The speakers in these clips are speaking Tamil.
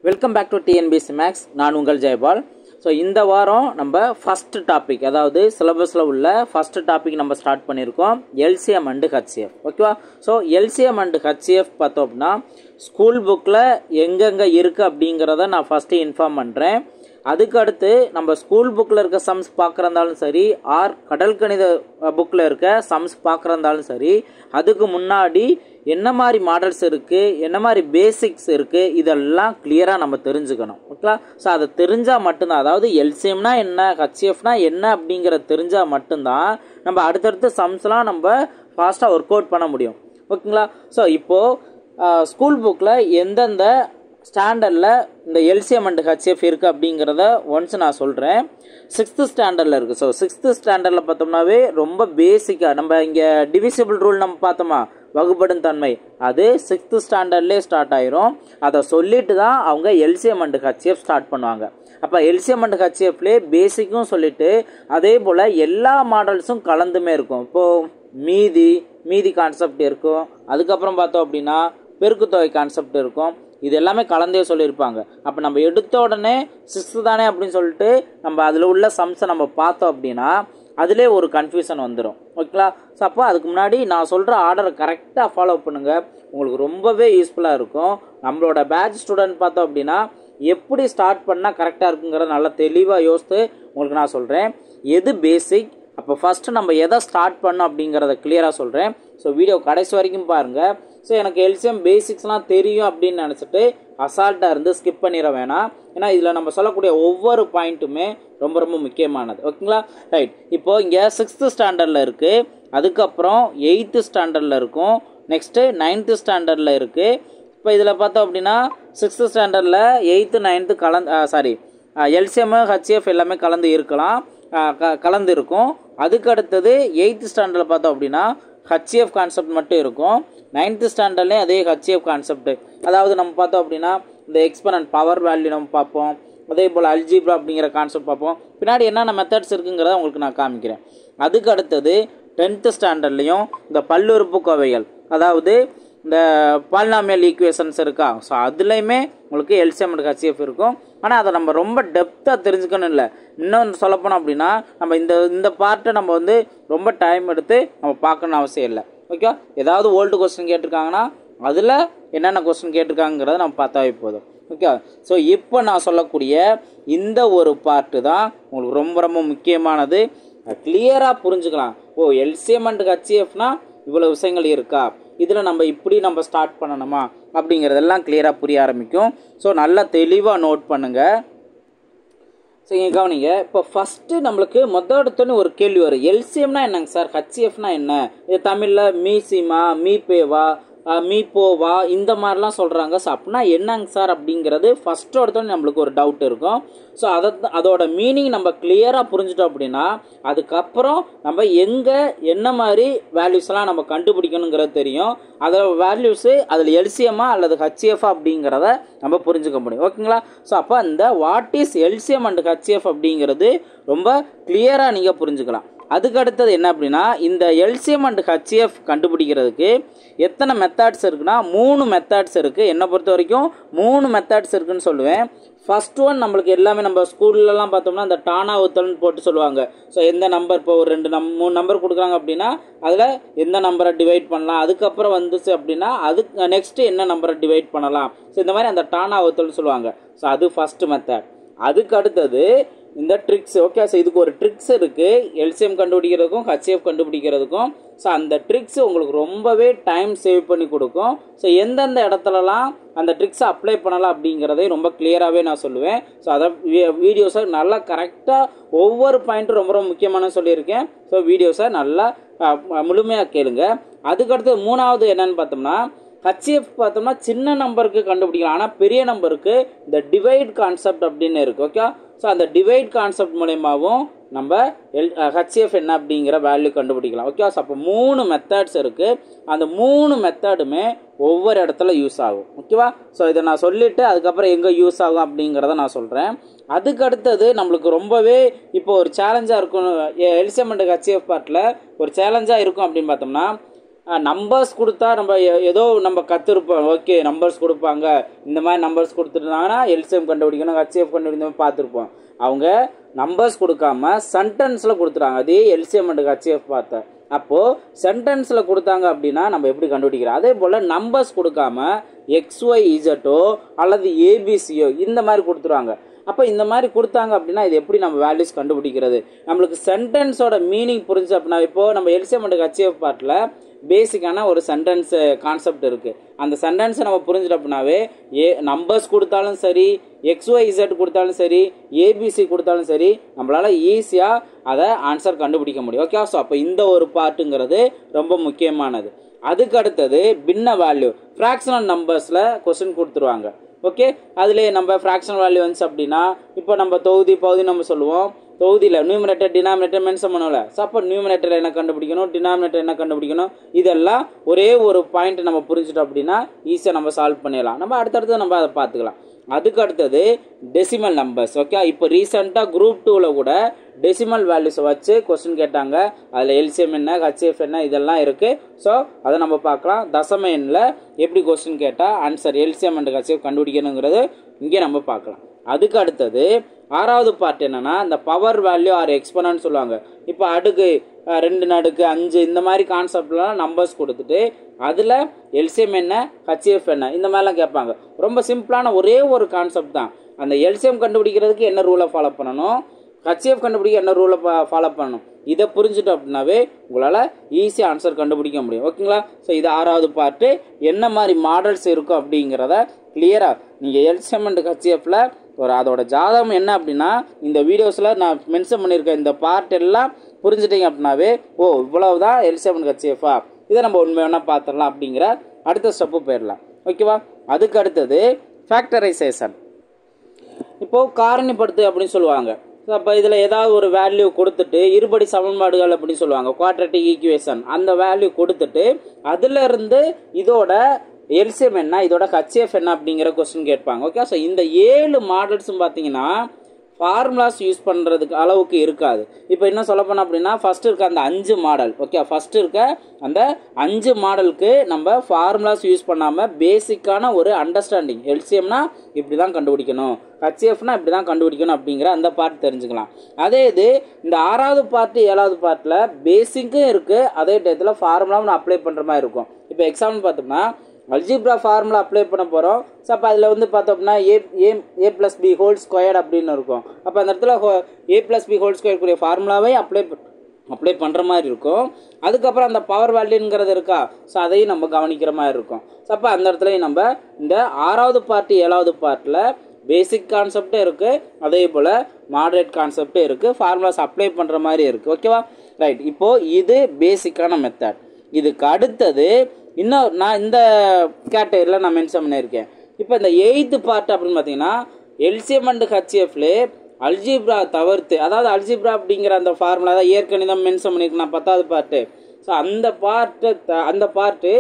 Welcome back to TNPSC maths. நான் உங்கள் ஜெயபால். ஸோ இந்த வாரம் நம்ம ஃபஸ்ட்டு டாபிக், அதாவது சிலபஸில் உள்ள ஃபஸ்ட்டு டாபிக் நம்ம ஸ்டார்ட் பண்ணியிருக்கோம், எல்சிஎம் அண்டு ஹச்சிஎஃப். ஓகேவா? ஸோ எல்சிஎம் அண்டு ஹச்சிஎஃப் பார்த்தோம் அப்படின்னா ஸ்கூல் புக்கில் எங்கெங்கே இருக்குது அப்படிங்கிறத நான் ஃபஸ்ட்டு இன்ஃபார்ம் பண்ணுறேன். அதுக்கு அடுத்து நம்ம ஸ்கூல் புக்கில் இருக்க சம்ஸ் பார்க்குறதாலும் சரி, ஆர் கடல் கணித புக்கில் இருக்க சம்ஸ் பார்க்குறதாலும் சரி, அதுக்கு முன்னாடி என்ன மாதிரி மாடல்ஸ் இருக்குது, என்ன மாதிரி பேசிக்ஸ் இருக்குது, இதெல்லாம் கிளியராக நம்ம தெரிஞ்சுக்கணும். ஓகேவா? ஸோ அதை தெரிஞ்சால் மட்டும்தான், அதாவது எல்சிஎம்னா என்ன, ஹச்சிஎஃப்னா என்ன அப்படிங்கிறத தெரிஞ்சால் மட்டும்தான் நம்ம அடுத்தடுத்து சம்ஸ்லாம் நம்ம ஃபாஸ்ட்டாக ஒர்க் அவுட் பண்ண முடியும். ஓகேங்களா? ஸோ இப்போது ஸ்கூல் புக்கில் எந்தெந்த ஸ்டாண்டர்டில் இந்த எல்சிஎம் அண்ட் ஹச்சிஎஃப் இருக்குது அப்படிங்கிறத ஒன்ஸ் நான் சொல்கிறேன். 6th ஸ்டாண்டர்டில் இருக்குது. ஸோ 6th ஸ்டாண்டர்டில் பார்த்தோம்னாவே ரொம்ப பேசிக்காக நம்ம இங்கே டிவிசிபிள் ரூல் நம்ம பார்த்தோமா, வகுப்படும் தன்மை, அது 6th ஸ்டாண்டர்ட்லேயே ஸ்டார்ட் ஆயிரும். அதை சொல்லிட்டு தான் அவங்க எல்சிஎம் அண்ட் ஹச்சிஎஃப் ஸ்டார்ட் பண்ணுவாங்க. அப்போ எல்சிஎம் அண்ட் ஹச்சிஎஃப்லேயே பேசிக்கும் சொல்லிட்டு அதே போல் எல்லா மாடல்ஸும் கலந்துமே இருக்கும். இப்போது மீதி கான்செப்ட் இருக்கும், அதுக்கப்புறம் பார்த்தோம் அப்படின்னா பெருக்குத்தொகை கான்செப்ட் இருக்கும். இது எல்லாமே கலந்தே சொல்லியிருப்பாங்க. அப்போ நம்ம எடுத்த உடனே 6th தானே அப்படின்னு சொல்லிட்டு நம்ம அதில் உள்ள சம்ஸை நம்ம பார்த்தோம் அப்படின்னா அதிலே ஒரு கன்ஃபியூஷன் வந்துடும். ஓகேங்களா? ஸோ அப்போ அதுக்கு முன்னாடி நான் சொல்கிற ஆர்டரை கரெக்டாக ஃபாலோ பண்ணுங்கள், உங்களுக்கு ரொம்பவே யூஸ்ஃபுல்லாக இருக்கும். நம்மளோட பேட்ச் ஸ்டூடெண்ட் பார்த்தோம் அப்படின்னா எப்படி ஸ்டார்ட் பண்ணால் கரெக்டாக இருக்குங்கிறத நல்லா தெளிவாக யோசித்து உங்களுக்கு நான் சொல்கிறேன். எது பேசிக், அப்போ ஃபஸ்ட்டு நம்ம எதை ஸ்டார்ட் பண்ணோம் அப்படிங்கிறத கிளியராக சொல்கிறேன். ஸோ வீடியோ கடைசி வரைக்கும் பாருங்கள். ஸோ எனக்கு எல்சிஎம் பேசிக்ஸ்லாம் தெரியும் அப்படின்னு நினச்சிட்டு அசால்ட்டாக இருந்து ஸ்கிப் பண்ணிட வேணாம். ஏன்னா இதில் நம்ம சொல்லக்கூடிய ஒவ்வொரு பாயிண்ட்டுமே ரொம்ப ரொம்ப முக்கியமானது. ஓகேங்களா? ரைட். இப்போது இங்கே 6th ஸ்டாண்டர்டில் இருக்குது, அதுக்கப்புறம் 8th ஸ்டாண்டர்டில் இருக்கும், நெக்ஸ்ட்டு 9th ஸ்டாண்டர்டில் இருக்குது. இப்போ இதில் பார்த்தோம் அப்படின்னா 6th ஸ்டாண்டர்டில் 8th 9th எல்சிஎம் ஹச்சிஎஃப் எல்லாமே கலந்து இருக்கலாம், கலந்து இருக்கும். அதுக்கு அடுத்தது 8th ஸ்டாண்டர்டில் பார்த்தோம் அப்படின்னா ஹச்சிஎஃப் கான்செப்ட் மட்டும் இருக்கும். 9th ஸ்டாண்டர்ட்லேயும் அதே ஹச்சிஎஃப் கான்செப்ட், அதாவது நம்ம பார்த்தோம் அப்படின்னா இந்த எக்ஸ்பனன்ட் பவர் வேல்யூ நம்ம பார்ப்போம், அதே போல் அல்ஜிப்ரா அப்படிங்கிற கான்செப்ட் பார்ப்போம். பின்னாடி என்னென்ன மெத்தட்ஸ் இருக்குங்கிறத உங்களுக்கு நான் காமிக்கிறேன். அதுக்கு அடுத்தது 10th ஸ்டாண்டர்ட்லேயும் இந்த பல்லுறுப்புக்கோவைகள், அதாவது இந்த பாலினாமியல் ஈக்குவேஷன்ஸ் இருக்கா, ஸோ அதுலேயுமே உங்களுக்கு எல்சிஎம் அண்ட் ஹச்சிஎஃப் இருக்கும். ஆனால் அதை நம்ம ரொம்ப டெப்த்தாக தெரிஞ்சுக்கணும் இல்லை. இன்னும் சொல்லப்போனோம் அப்படின்னா நம்ம இந்த பார்ட்டை நம்ம வந்து ரொம்ப டைம் எடுத்து நம்ம பார்க்கணுன்னு அவசியம் இல்லை. ஓகே? ஏதாவது ஓல்டு கொஸ்டின் கேட்டிருக்காங்கன்னா அதில் என்னென்ன கொஸ்டின் கேட்டிருக்காங்கிறத நம்ம பார்த்தாவே போதும். ஓகே? ஸோ இப்போ நான் சொல்லக்கூடிய இந்த ஒரு பார்ட்டு தான் உங்களுக்கு ரொம்ப ரொம்ப முக்கியமானது. கிளியராக புரிஞ்சுக்கலாம். எல்சிஎம் அண்ட் ஹச்சிஎஃப்னா இவ்வளோ விஷயங்கள் இருக்கா, இதில் நம்ம இப்படி நம்ம ஸ்டார்ட் பண்ணணுமா அப்படிங்கிறதெல்லாம் கிளியராக புரிய ஆரம்பிக்கும். ஸோ நல்லா தெளிவாக நோட் பண்ணுங்கள். ஸோ இங்கே கவனிங்க. இப்போ ஃபஸ்ட்டு நம்மளுக்கு எடுத்தோன்னு ஒரு கேள்வி வரும், எல்சிஎம்னா என்னங்க சார், ஹச்சிஎஃப்னா என்ன, இது தமிழில் மீசிமா, மீபேவா, மீப்போவா இந்த மாதிரிலாம் சொல்கிறாங்க. ஸோ அப்படின்னா என்னங்க சார் அப்படிங்கிறது ஃபஸ்ட்டு எடுத்தோன்னே நம்மளுக்கு ஒரு டவுட் இருக்கும். ஸோ அதோட மீனிங் நம்ம கிளியராக புரிஞ்சிட்டோம் அப்படின்னா அதுக்கப்புறம் நம்ம எங்கே என்ன மாதிரி வேல்யூஸ்லாம் நம்ம கண்டுபிடிக்கணுங்கிறது தெரியும். அதோட வேல்யூஸு அதில் எல்சிஎம்மா அல்லது ஹச்சிஎஃப் அப்படிங்கிறத நம்ம புரிஞ்சுக்க முடியும். ஓகேங்களா? ஸோ அப்போ இந்த what is LCM and HCF அப்படிங்கிறது ரொம்ப கிளியராக நீங்கள் புரிஞ்சுக்கலாம். அதுக்கு அடுத்தது என்ன அப்படின்னா இந்த எல்சிஎம் அண்ட் ஹச்சிஎஃப் கண்டுபிடிக்கிறதுக்கு எத்தனை மெத்தட்ஸ் இருக்குன்னா 3 மெத்தட்ஸ் இருக்குது. என்னை பொறுத்த வரைக்கும் 3 மெத்தட்ஸ் இருக்குன்னு சொல்லுவேன். ஃபர்ஸ்ட் ஒன் நம்மளுக்கு எல்லாமே நம்ம ஸ்கூல்லலாம் பார்த்தோம்னா இந்த டானா உத்தல்னு போட்டு சொல்லுவாங்க. ஸோ எந்த நம்பர், இப்போ ஒரு 3 நம்பர் கொடுக்குறாங்க அப்படின்னா அதில் எந்த நம்பரை டிவைட் பண்ணலாம், அதுக்கப்புறம் வந்துச்சு அப்படின்னா அதுக்கு நெக்ஸ்ட்டு என்ன நம்பரை டிவைட் பண்ணலாம். ஸோ இந்த மாதிரி அந்த டானா உத்தல்னு சொல்லுவாங்க. ஸோ அது ஃபஸ்ட்டு மெத்தட். அதுக்கு அடுத்தது இந்த ட்ரிக்ஸ். ஓகே? ஸோ இதுக்கு ஒரு ட்ரிக்ஸ் இருக்குது எல்சிஎம் கண்டுபிடிக்கிறதுக்கும் ஹச்சிஎஃப் கண்டுபிடிக்கிறதுக்கும். ஸோ அந்த ட்ரிக்ஸ் உங்களுக்கு ரொம்பவே டைம் சேவ் பண்ணி கொடுக்கும். ஸோ எந்தெந்த இடத்துலலாம் அந்த ட்ரிக்ஸை அப்ளை பண்ணலாம் அப்படிங்கிறதை ரொம்ப கிளியராகவே நான் சொல்லுவேன். ஸோ அதை வீடியோஸை நல்லா கரெக்டாக ஒவ்வொரு பாயிண்ட்டும் ரொம்ப ரொம்ப முக்கியமான சொல்லியிருக்கேன். ஸோ வீடியோஸை நல்லா முழுமையாக கேளுங்க. அதுக்கடுத்து 3வது என்னன்னு பார்த்தோம்னா ஹச்சிஎஃப் பார்த்தோம்னா சின்ன நம்பருக்கு கண்டுபிடிக்கலாம், ஆனால் பெரிய நம்பருக்கு இந்த டிவைட் கான்செப்ட் அப்படின்னு இருக்குது. ஓகே? ஸோ அந்த டிவைட் கான்செப்ட் மூலயமாவும் நம்ம ஹச்சிஎஃப் என்ன அப்படிங்கிற வேல்யூ கண்டுபிடிக்கலாம். ஓகே? ஸோ அப்போ 3 மெத்தட்ஸ் இருக்குது. அந்த 3 மெத்தடுமே ஒவ்வொரு இடத்துல யூஸ் ஆகும். ஓகேவா? ஸோ இதை நான் சொல்லிவிட்டு அதுக்கப்புறம் எங்கே யூஸ் ஆகும் அப்படிங்கிறத நான் சொல்கிறேன். அதுக்கு அடுத்தது நம்மளுக்கு ரொம்பவே இப்போ ஒரு சேலஞ்சாக இருக்கும் எல்சிஎம் அண்ட் ஹச்சிஎஃப் பார்ட்டில் ஒரு சேலஞ்சாக இருக்கும் அப்படின்னு பார்த்தோம்னா நம்பர்ஸ் கொடுத்தா நம்ம ஏதோ நம்ம கற்றுருப்போம், ஓகே நம்பர்ஸ் கொடுப்பாங்க, இந்த மாதிரி நம்பர்ஸ் கொடுத்துருந்தாங்கன்னா எல்சிஎம் கண்டுபிடிக்கணும், ஹச்சிஎஃப் கண்டுபிடிக்கணும் பார்த்துருப்போம். அவங்க நம்பர்ஸ் கொடுக்காம சென்டென்ஸில் கொடுத்துறாங்க. அதே எல்சிஎம் அண்ட் ஹச்சிஎஃப் பார்த்தேன். அப்போது சென்டென்ஸில் கொடுத்தாங்க அப்படின்னா நம்ம எப்படி கண்டுபிடிக்கிறோம்? அதே போல் நம்பர்ஸ் கொடுக்காம XYZ அல்லது ABCயோ இந்த மாதிரி கொடுத்துருவாங்க. அப்போ இந்த மாதிரி கொடுத்தாங்க அப்படின்னா இது எப்படி நம்ம வேல்யூஸ் கண்டுபிடிக்கிறது? நம்மளுக்கு சென்டென்ஸோட மீனிங் புரிஞ்சு அப்படின்னா, இப்போது நம்ம எல்சிஎம் அண்ட் ஹச்சிஎஃப் பார்ட்டில் பேசிக்கான ஒரு சென்டென்ஸ் கான்செப்ட் இருக்குது. அந்த சென்டென்ஸை நம்ம புரிஞ்சுட்டு அப்படின்னாவே நம்பர்ஸ் கொடுத்தாலும் சரி, XYZ கொடுத்தாலும் சரி, ABC கொடுத்தாலும் சரி, நம்மளால் ஈஸியாக அதை ஆன்சர் கண்டுபிடிக்க முடியும். ஓகே, ஸோ அப்போ இந்த ஒரு பார்ட்டுங்கிறது ரொம்ப முக்கியமானது. அதுக்கு அடுத்தது பின்ன வேல்யூ, ஃப்ராக்ஷனல் நம்பர்ஸில் கொஸ்டின் கொடுத்துருவாங்க. ஓகே, அதிலே நம்ம ஃப்ராக்ஷனல் வேல்யூ வந்துச்சு அப்படின்னா, இப்போ நம்ம தொகுதி பகுதி நம்ம சொல்லுவோம். தொகுதியில் நியூமரேட்டர் டினாமினேட்டர் மென்ஷன் பண்ணுவோம்ல. ஸோ அப்போ நியூமரேட்டர் என்ன கண்டுபிடிக்கணும், டினாமினேட்டர் என்ன கண்டுபிடிக்கணும், இதெல்லாம் ஒரே ஒரு பாயிண்ட் நம்ம புரிஞ்சுட்டோம் அப்படின்னா ஈஸியாக நம்ம சால்வ் பண்ணிடலாம். நம்ம அடுத்தடுத்து நம்ம அதை பார்த்துக்கலாம். அதுக்கு அடுத்தது டெசிமல் நம்பர்ஸ். ஓகே, இப்போ ரீசெண்டாக குரூப் 2ல் கூட டெசிமல் வேல்யூஸை வச்சு கொஸ்டின் கேட்டாங்க. அதில் எல்சிஎம் என்ன, ஹச்சிஎஃப் என்ன, இதெல்லாம் இருக்குது. ஸோ அதை நம்ம பார்க்கலாம். தசம எண்ணில் எப்படி கொஸ்டின் கேட்டால் ஆன்சர் எல்சிஎம் அண்ட் ஹச்சிஎஃப் கண்டுபிடிக்கணுங்கிறது இங்கே நம்ம பார்க்கலாம். அதுக்கு அடுத்தது 6வது பார்ட் என்னன்னா, இந்த பவர் வேல்யூ ஆர் எக்ஸ்போனன்ட் சொல்லுவாங்க. இப்போ அடுக்கு 2 அடுக்கு 5 இந்த மாதிரி கான்செப்ட்லாம் நம்பர்ஸ் கொடுத்துட்டு அதில் எல்சிஎம் என்ன, ஹச்சிஎஃப் என்ன, இந்த மாதிரிலாம் கேட்பாங்க. ரொம்ப சிம்பிளான ஒரே ஒரு கான்செப்ட் தான். அந்த எல்சிஎம் கண்டுபிடிக்கிறதுக்கு என்ன ரூலை ஃபாலோ பண்ணணும், ஹச்சிஎஃப் கண்டுபிடிக்க என்ன ரூலை ஃபாலோ பண்ணணும், இதை புரிஞ்சுட்டோம் அப்படின்னாவே உங்களால் ஈஸியாக ஆன்சர் கண்டுபிடிக்க முடியும். ஓகேங்களா? ஸோ இது 6வது பார்ட்டு. என்ன மாதிரி மாடல்ஸ் இருக்கும் அப்படிங்கிறத கிளியராக நீங்கள் எல்சிஎம் அண்ட் ஹச்சிஎஃப்ல அதோட ஜாதகம் என்ன அப்படின்னா இந்த வீடியோஸில் நான் மென்ஷன் பண்ணியிருக்கேன். இந்த பார்ட் எல்லாம் புரிஞ்சுட்டீங்க அப்படின்னாவே இவ்வளவு தான் எல்சிஎம் அண்ட் ஹச்சிஎஃபா, இதை நம்ம உண்மை வேணால் பார்த்துடலாம் அப்படிங்கிற அடுத்த ஸ்டெப்பு போயிடலாம். ஓகேவா? அதுக்கு அடுத்தது ஃபேக்டரைசேஷன். இப்போது காரணிப்படுத்து அப்படின்னு சொல்லுவாங்க. அப்போ இதில் ஏதாவது ஒரு வேல்யூ கொடுத்துட்டு இருபடி சமன்பாடுகள் அப்படின்னு சொல்லுவாங்க, குவாட்ரட்டிக் ஈக்குவேஷன், அந்த வேல்யூ கொடுத்துட்டு அதிலிருந்து இதோட எல்சிஎம் என்ன, இதோட ஹச்சிஎஃப் என்ன அப்படிங்கிற கொஸ்டின் கேட்பாங்க. ஓகே, ஸோ இந்த 7 மாடல்ஸும் பார்த்தீங்கன்னா ஃபார்முலாஸ் யூஸ் பண்ணுறதுக்கு அளவுக்கு இருக்காது. இப்போ என்ன சொல்ல போனோம் அப்படின்னா, ஃபஸ்ட்டு இருக்க அந்த 5 மாடல், ஓகே, ஃபஸ்ட்டு இருக்க அந்த 5 மாடலுக்கு நம்ம ஃபார்முலாஸ் யூஸ் பண்ணாமல் பேசிக்கான ஒரு அண்டர்ஸ்டாண்டிங், எல்சிஎம்னா இப்படி தான் கண்டுபிடிக்கணும், ஹச்சிஎஃப்னா இப்படி தான் கண்டுபிடிக்கணும் அப்படிங்கிற அந்த பார்ட் தெரிஞ்சுக்கலாம். அதே இது இந்த 6வது பார்ட்டு 7வது பார்ட்டில் பேசிக்கும் இருக்குது, அதே டயத்தில் ஃபார்முலாவும் அப்ளை பண்ணுற மாதிரி இருக்கும். இப்போ எக்ஸாம்பிள் பார்த்தோம்னா அல்ஜிப்ரா ஃபார்முலா அப்ளை பண்ண போகிறோம். ஸோ அப்போ அதில் வந்து பார்த்தோம்னா a + b ஹோல் ஸ்கொயர்ட் அப்படின்னு இருக்கும். அப்போ அந்த இடத்துல a + b ஹோல் ஸ்கொயர் கூடிய ஃபார்முலாவே அப்ளை பண்ணுற மாதிரி இருக்கும். அதுக்கப்புறம் அந்த பவர் வேல்யூங்கிறது இருக்கா, ஸோ அதையும் நம்ம கவனிக்கிற மாதிரி இருக்கும். ஸோ அப்போ அந்த இடத்துலையும் நம்ம இந்த 6வது பார்ட்டு 7வது பார்ட்டில் பேசிக் கான்செப்டும் இருக்குது, அதே போல் மாடரேட் கான்செப்டும் இருக்குது, ஃபார்முலாஸ் அப்ளை பண்ணுற மாதிரி இருக்குது. ஓகேவா? ரைட். இப்போது இது பேசிக்கான மெத்தட். இதுக்கு அடுத்தது இன்னும் நான் இந்த கேட்டகரியில் நான் மென்ஷன் பண்ணியிருக்கேன். இப்போ இந்த 8th பார்ட் அப்படின்னு பார்த்தீங்கன்னா எல்சிஎம் அண்ட் ஹச்சிஎஃப்ல அல்ஜிப்ரா தவிர்த்து, அதாவது அல்ஜிப்ரா அப்படிங்கிற அந்த ஃபார்முலா தான் ஏற்கனவே மென்ஷன் பண்ணியிருக்கேன் நான் 10வது பார்ட்டு. ஸோ அந்த பார்ட்டு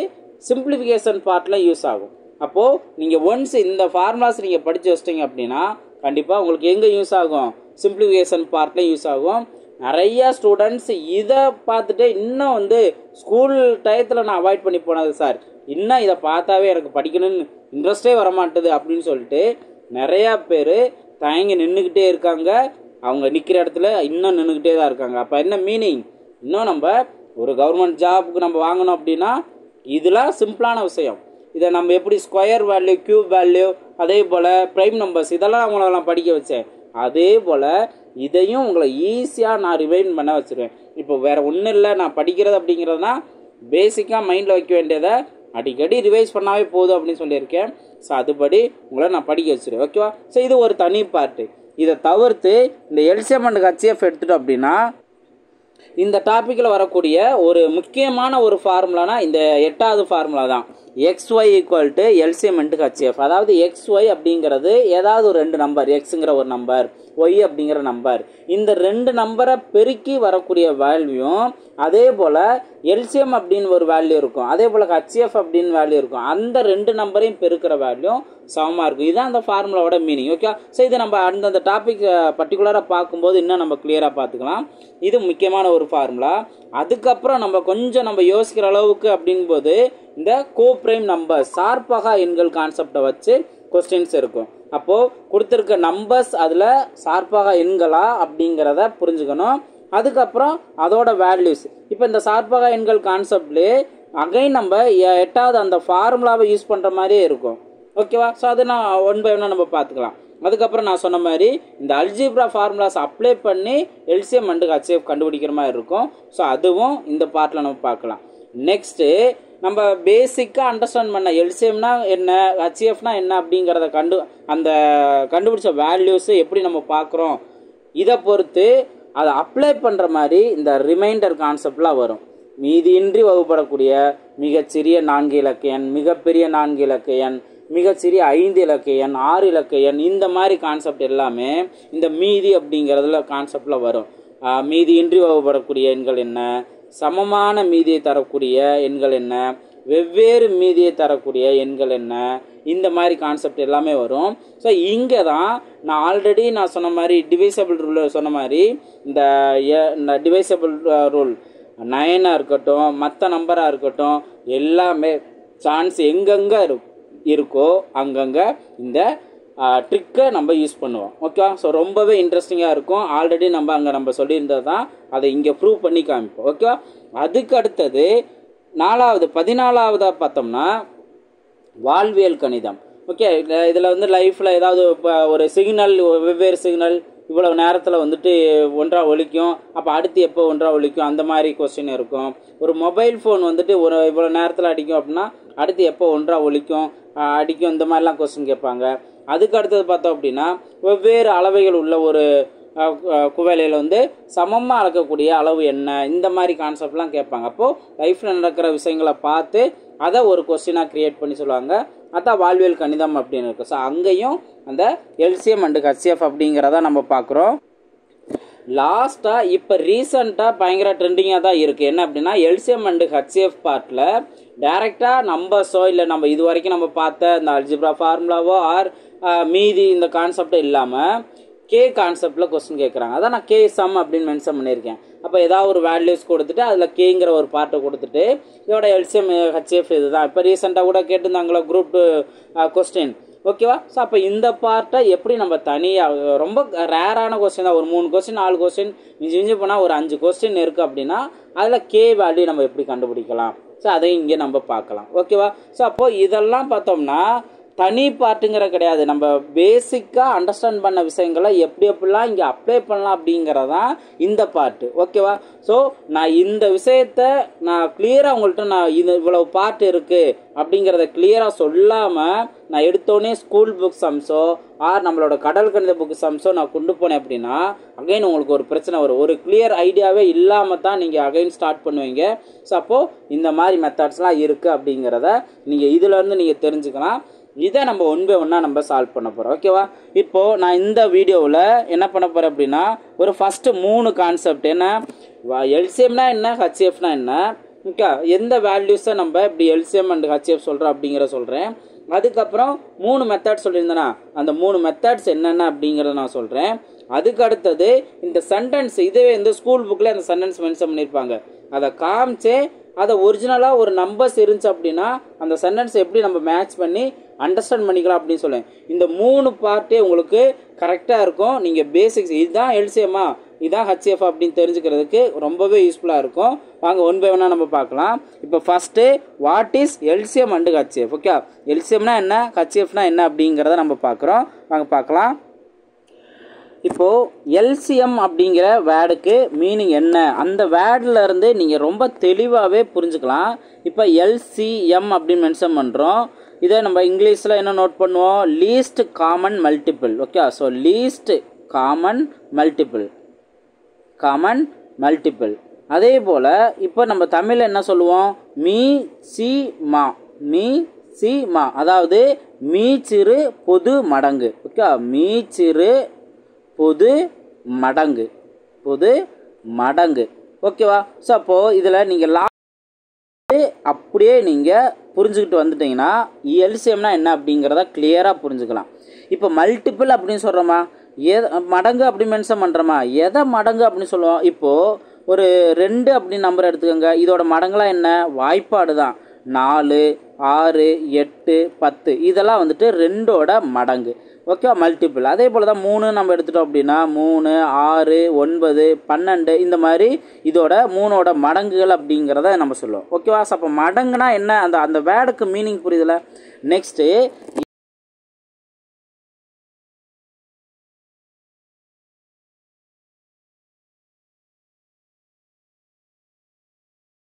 சிம்பிளிஃபிகேஷன் பார்ட்டில் யூஸ் ஆகும். அப்போது நீங்கள் ஒன்ஸ் இந்த ஃபார்முலாஸ் நீங்கள் படித்து வச்சிட்டிங்க அப்படின்னா கண்டிப்பாக உங்களுக்கு எங்கே யூஸ் ஆகும், சிம்பிளிஃபிகேஷன் பார்ட்டில் யூஸ் ஆகும். நிறைய ஸ்டூடெண்ட்ஸ் இதை பார்த்துட்டு இன்னும் வந்து ஸ்கூல் டயத்தில் நான் அவாய்ட் பண்ணி போனது, சார் இன்னும் இதை பார்த்தாவே எனக்கு படிக்கணும்னு இன்ட்ரெஸ்டே வரமாட்டுது அப்படின்னு சொல்லிட்டு நிறையா பேர் தயங்கி நின்றுக்கிட்டே இருக்காங்க. அவங்க நிற்கிற இடத்துல இன்னும் நின்றுக்கிட்டே தான் இருக்காங்க. அப்போ என்ன மீனிங், இன்னும் நம்ம ஒரு கவர்மெண்ட் ஜாபுக்கு நம்ம வாங்கணும் அப்படின்னா இதெல்லாம் சிம்பிளான விஷயம். இதை நம்ம எப்படி ஸ்கொயர் வேல்யூ, கியூப் வேல்யூ, அதே போல் ப்ரைம் நம்பர்ஸ், இதெல்லாம் அவங்கள நான் படிக்க வச்சேன். அதே போல் இதையும் உங்களை ஈஸியாக நான் ரிவைண்ட் பண்ண வச்சுருவேன். இப்போ வேறு ஒன்றும் இல்லை, நான் படிக்கிறது அப்படிங்கிறதுனா பேசிக்காக மைண்டில் வைக்க வேண்டியதை அடிக்கடி ரிவைஸ் பண்ணாவே போதும் அப்படின்னு சொல்லியிருக்கேன். ஸோ அதுபடி உங்களை நான் படிக்க வச்சுருவேன். ஓகேவா? ஸோ இது ஒரு தனி பார்ட்டு. இதை தவிர்த்து இந்த எல்சிஎம் அண்ட் ஹச்சிஎஃப் எடுத்துட்டோம் அப்படின்னா இந்த டாப்பிக்கில் வரக்கூடிய ஒரு முக்கியமான ஒரு ஃபார்முலானா இந்த 8வது ஃபார்முலா தான். xy equal to LCM into HCF. அதாவது xy அப்படிங்கிறது ஏதாவது ஒரு ரெண்டு நம்பர், எக்ஸுங்கிற ஒரு நம்பர், ஒய் அப்படிங்கிற நம்பர், இந்த ரெண்டு நம்பரை பெருக்கி வரக்கூடிய வேல்யூயும் அதே போல் எல்சிஎம் அப்படின்னு ஒரு வேல்யூ இருக்கும், அதே போல் ஹச்சிஎஃப் அப்படின்னு வேல்யூ இருக்கும், அந்த ரெண்டு நம்பரையும் பெருக்கிற வேல்யூ சமமாக இருக்கும். இதுதான் அந்த ஃபார்முலாவோட மீனிங். ஓகே, ஸோ இது நம்ம அந்தந்த டாபிக் பர்டிகுலராக பார்க்கும்போது இன்னும் நம்ம கிளியராக பார்த்துக்கலாம். இது முக்கியமான ஒரு ஃபார்முலா. அதுக்கப்புறம் நம்ம யோசிக்கிற அளவுக்கு அப்படிங்கும்போது இந்த கோப்ரைம் நம்பர் சார்பகா எண்கள் கான்செப்டை வச்சு கொஸ்டின்ஸ் இருக்கும். அப்போது கொடுத்துருக்க நம்பர்ஸ் அதில் சார்பகா எண்களா அப்படிங்கிறத புரிஞ்சுக்கணும். அதுக்கப்புறம் அதோட வேல்யூஸ். இப்போ இந்த சார்பகா எண்கள் கான்செப்ட்லேயே அகைன் நம்ம 8வது அந்த ஃபார்முலாவை யூஸ் பண்ணுற மாதிரியே இருக்கும். ஓகேவா? ஸோ அது நான் ஒன் பை ஒன்னாக நம்ம பார்த்துக்கலாம். அதுக்கப்புறம் நான் சொன்ன மாதிரி இந்த அல்ஜிப்ரா ஃபார்முலாஸ் அப்ளை பண்ணி எல்சிஎம் அண்டு ஹச்சிஎஃப் கண்டுபிடிக்கிற மாதிரி இருக்கும். ஸோ அதுவும் இந்த பார்ட்டில் நம்ம பார்க்கலாம். நெக்ஸ்ட்டு நம்ம பேசிக்காக அண்டர்ஸ்டாண்ட் பண்ண எல்சிஎம்னா என்ன, ஹச்சிஎஃப்னா என்ன அப்படிங்கிறத கண்டுபிடிச்ச வேல்யூஸு எப்படி நம்ம பார்க்குறோம், இதை பொறுத்து அதை அப்ளை பண்ணுற மாதிரி இந்த ரிமைண்டர் கான்செப்ட்லாம் வரும். மீதியின்றி வகுப்படக்கூடிய மிகச்சிறிய 4 இலக்க எண், மிகப்பெரிய 4 இலக்க எண், மிகச்சிறிய 5 இலக்க எண், 6 இலக்க எண், இந்த மாதிரி கான்செப்ட் எல்லாமே இந்த மீதி அப்படிங்கிறதுல கான்செப்டில் வரும். மீதியின்றி வகுப்படக்கூடிய எண்கள் என்ன, சமமான மீதியை தரக்கூடிய எண்கள் என்ன, வெவ்வேறு மீதியை தரக்கூடிய எண்கள் என்ன, இந்த மாதிரி கான்செப்ட் எல்லாமே வரும். ஸோ இங்கே தான் நான் ஆல்ரெடி சொன்ன மாதிரி டிவைசபிள் ரூல் சொன்ன மாதிரி இந்த டிவைசபிள் ரூல் 9 இருக்கட்டும், மற்ற நம்பராக இருக்கட்டும், எல்லாமே சான்ஸ் எங்கெங்கே இருக்கோ அங்கங்கே இந்த ட்ரிக்கை நம்ம யூஸ் பண்ணுவோம். ஓகேவா? ஸோ ரொம்பவே இன்ட்ரெஸ்டிங்காக இருக்கும். ஆல்ரெடி நம்ம சொல்லியிருந்தது தான், அதை இங்கே ப்ரூவ் பண்ணி காமிப்போம். ஓகேவா? அதுக்கு அடுத்தது 14வது பார்த்தோம்னா வாழ்வியல் கணிதம். ஓகே, இதில் லைஃப்பில் ஏதாவது இப்போ ஒரு சிக்னல், வெவ்வேறு சிக்னல் இவ்வளோ நேரத்தில் ஒன்றா ஒலிக்கும், அப்போ அடுத்து எப்போ ஒன்றா ஒலிக்கும், அந்த மாதிரி கொஸ்டின் இருக்கும். ஒரு மொபைல் ஃபோன் இவ்வளோ நேரத்தில் அடிக்கும் அப்படின்னா அடுத்து எப்போ ஒன்றா ஒலிக்கும் அடிக்கும், இந்த மாதிரிலாம் கொஸ்டின் கேட்பாங்க. அதுக்கு அடுத்தது பார்த்தோம் அப்படின்னா வெவ்வேறு அளவைகள் உள்ள ஒரு குவளையில் சமமாக அளக்கக்கூடிய அளவு என்ன, இந்த மாதிரி கான்செப்ட்லாம் கேட்பாங்க. அப்போது லைஃப்பில் நடக்கிற விஷயங்களை பார்த்து அதை ஒரு கொஸ்டினாக க்ரியேட் பண்ணி சொல்லுவாங்க. அதான் வாழ்வியல் கணிதம் அப்படின்னு இருக்குது. ஸோ அங்கேயும் அந்த எல்சிஎம் அண்டு ஹச்சிஎஃப் அப்படிங்கிறத நம்ம பார்க்குறோம். லாஸ்ட்டாக இப்போ ரீசண்டாக பயங்கர ட்ரெண்டிங்காக தான் இருக்குது. என்ன அப்படின்னா எல்சிஎம் அண்டு ஹச்சிஎஃப் பார்ட்டில் டைரெக்டாக நம்பர்ஸோ இல்லை நம்ம இது வரைக்கும் நம்ம பார்த்த இந்த அல்ஜிப்ரா ஃபார்முலாவோ ஆர் மீதி இந்த கான்செப்டோ இல்லாமல் கே கான்செப்டில் கொஸ்டின் கேட்குறாங்க. அதான் நான் கே சம் அப்படின்னு மென்ஷன் பண்ணியிருக்கேன். அப்போ ஏதாவது ஒரு வேல்யூஸ் கொடுத்துட்டு அதில் கேங்கிற ஒரு பார்ட்டை கொடுத்துட்டு இதோட எல்சிஎம் ஹச்சிஎஃப் இது தான். இப்போ ரீசெண்டாக கூட கேட்டிருந்தாங்களோ குரூப் 2 கொஸ்டின். ஓகேவா? ஸோ அப்போ இந்த பார்ட்டை எப்படி நம்ம தனியாக, ரொம்ப ரேரான கொஸ்டின் தான், ஒரு 3 கொஸ்டின் 4 கொஸ்டின் மிஞ்சி போனால் ஒரு 5 கொஸ்டின் இருக்குது அப்படின்னா அதில் கே வேல்யூ நம்ம எப்படி கண்டுபிடிக்கலாம், ஸோ அதையும் இங்கே நம்ம பார்க்கலாம். ஓகேவா? ஸோ அப்போது இதெல்லாம் பார்த்தோம்னா தனி பார்ட்டுங்கிற கிடையாது, நம்ம பேசிக்காக அண்டர்ஸ்டாண்ட் பண்ண விஷயங்களை எப்படிலாம் இங்கே அப்ளை பண்ணலாம் அப்படிங்கிறதான் இந்த பார்ட்டு. ஓகேவா? ஸோ நான் இந்த விஷயத்த நான் கிளியராக உங்கள்கிட்ட இவ்வளவு பார்ட் இருக்குது அப்படிங்கிறத கிளியராக சொல்லாமல் நான் எடுத்தோடனே ஸ்கூல் புக் சம்ஸோ ஆர் நம்மளோட கடல் கணித புக் சம்ஸோ நான் கொண்டு போனேன் அப்படின்னா அகைன் உங்களுக்கு ஒரு பிரச்சனை வரும். ஒரு கிளியர் ஐடியாவே இல்லாமல் தான் நீங்கள் அகைன் ஸ்டார்ட் பண்ணுவீங்க. ஸோ அப்போது இந்த மாதிரி மெத்தட்ஸ்லாம் இருக்குது அப்படிங்கிறத நீங்கள் இதிலேருந்து நீங்கள் தெரிஞ்சுக்கலாம். இதை நம்ம ஒன் பை ஒன்னாக நம்ம சால்வ் பண்ண போகிறோம். ஓகேவா? இப்போது நான் இந்த வீடியோவில் என்ன பண்ண போகிறேன் அப்படின்னா ஒரு ஃபஸ்ட்டு 3 கான்செப்ட், என்ன எல்சிஎம்னா என்ன, ஹச்சிஎஃப்னா என்ன, ஓகே, எந்த வேல்யூஸை நம்ம இப்படி எல்சிஎம் அண்ட் ஹச்சிஎஃப் சொல்கிறோம் சொல்கிறேன். அதுக்கப்புறம் 3 மெத்தட் சொல்லியிருந்தேன்னா அந்த 3 மெத்தட்ஸ் என்னென்ன அப்படிங்கிறத நான் சொல்கிறேன். அதுக்கு அடுத்தது இந்த சென்டென்ஸ், இதுவே இந்த ஸ்கூல் புக்கில் அந்த சென்டென்ஸ் மென்ஷன் பண்ணியிருப்பாங்க, அதை காமிச்சே அதை ஒரிஜினலாக ஒரு நம்பர்ஸ் இருந்துச்சு அப்படின்னா அந்த சென்டென்ஸ் எப்படி நம்ம மேட்ச் பண்ணி அண்டர்ஸ்டாண்ட் பண்ணிக்கலாம் அப்படின்னு சொல்லேன். இந்த 3 பார்ட்டே உங்களுக்கு கரெக்டாக இருக்கும். நீங்கள் பேசிக்ஸ் இதுதான் எல்சிஎம்மா இதுதான் ஹச்சிஎஃப் அப்படின்னு தெரிஞ்சுக்கிறதுக்கு ரொம்பவே யூஸ்ஃபுல்லாக இருக்கும். வாங்க ஒன் பை ஒன்னாக நம்ம பார்க்கலாம். இப்போ first what is LCM and HCF. Okay, எல்சிஎம்னா என்ன, ஹச்சிஎஃப்னா என்ன அப்படிங்கிறத நம்ம பார்க்குறோம். வாங்க பார்க்கலாம். இப்போது எல்சிஎம் அப்படிங்கிற வேர்டுக்கு மீனிங் என்ன, அந்த வேர்டில் இருந்து நீங்கள் ரொம்ப தெளிவாகவே புரிஞ்சுக்கலாம். இப்போ எல்சிஎம் அப்படின்னு மென்ஷன் பண்ணுறோம். இதை நம்ம இங்கிலீஷில் என்ன நோட் பண்ணுவோம், least common multiple. Okay, so least common multiple. அதே போல் இப்போ நம்ம தமிழில் என்ன சொல்லுவோம், மீ சி மா. மீ சி மா, அதாவது மீச்சிறு பொது மடங்கு. ஓகே, மீச்சிறு பொது மடங்கு, பொது மடங்கு. ஓகேவா? ஸோ அப்போது இதில் நீங்கள் அப்படியே நீங்கள் புரிஞ்சுக்கிட்டு வந்துட்டீங்கன்னா எல்சிஎம்னா என்ன அப்படிங்கிறத கிளியராக புரிஞ்சுக்கலாம். இப்போ மல்டிபிள் அப்படின்னு சொல்கிறோமா, மடங்கு அப்படி மென்ஷன் பண்ணுறோமா, எதை மடங்கு அப்படின்னு சொல்லுவோம். இப்போது ஒரு 2 அப்படின்னு நம்பர் எடுத்துக்கோங்க. இதோட மடங்குலாம் என்ன, வாய்ப்பாடு தான். 4, 6, 8, 10 இதெல்லாம் வந்துட்டு 2ஓட மடங்கு. Okay, multiple. அதே போல் தான் 3 நம்ம எடுத்துட்டோம் அப்படின்னா 3, 6, 9, 12 இந்த மாதிரி இதோட 3ஓட மடங்குகள் அப்படிங்கிறத நம்ம சொல்லுவோம். ஓகேவா? அப்போ மடங்குனா என்ன, அந்த வேர்டுக்கு மீனிங் புரியுதுல. நெக்ஸ்ட்டு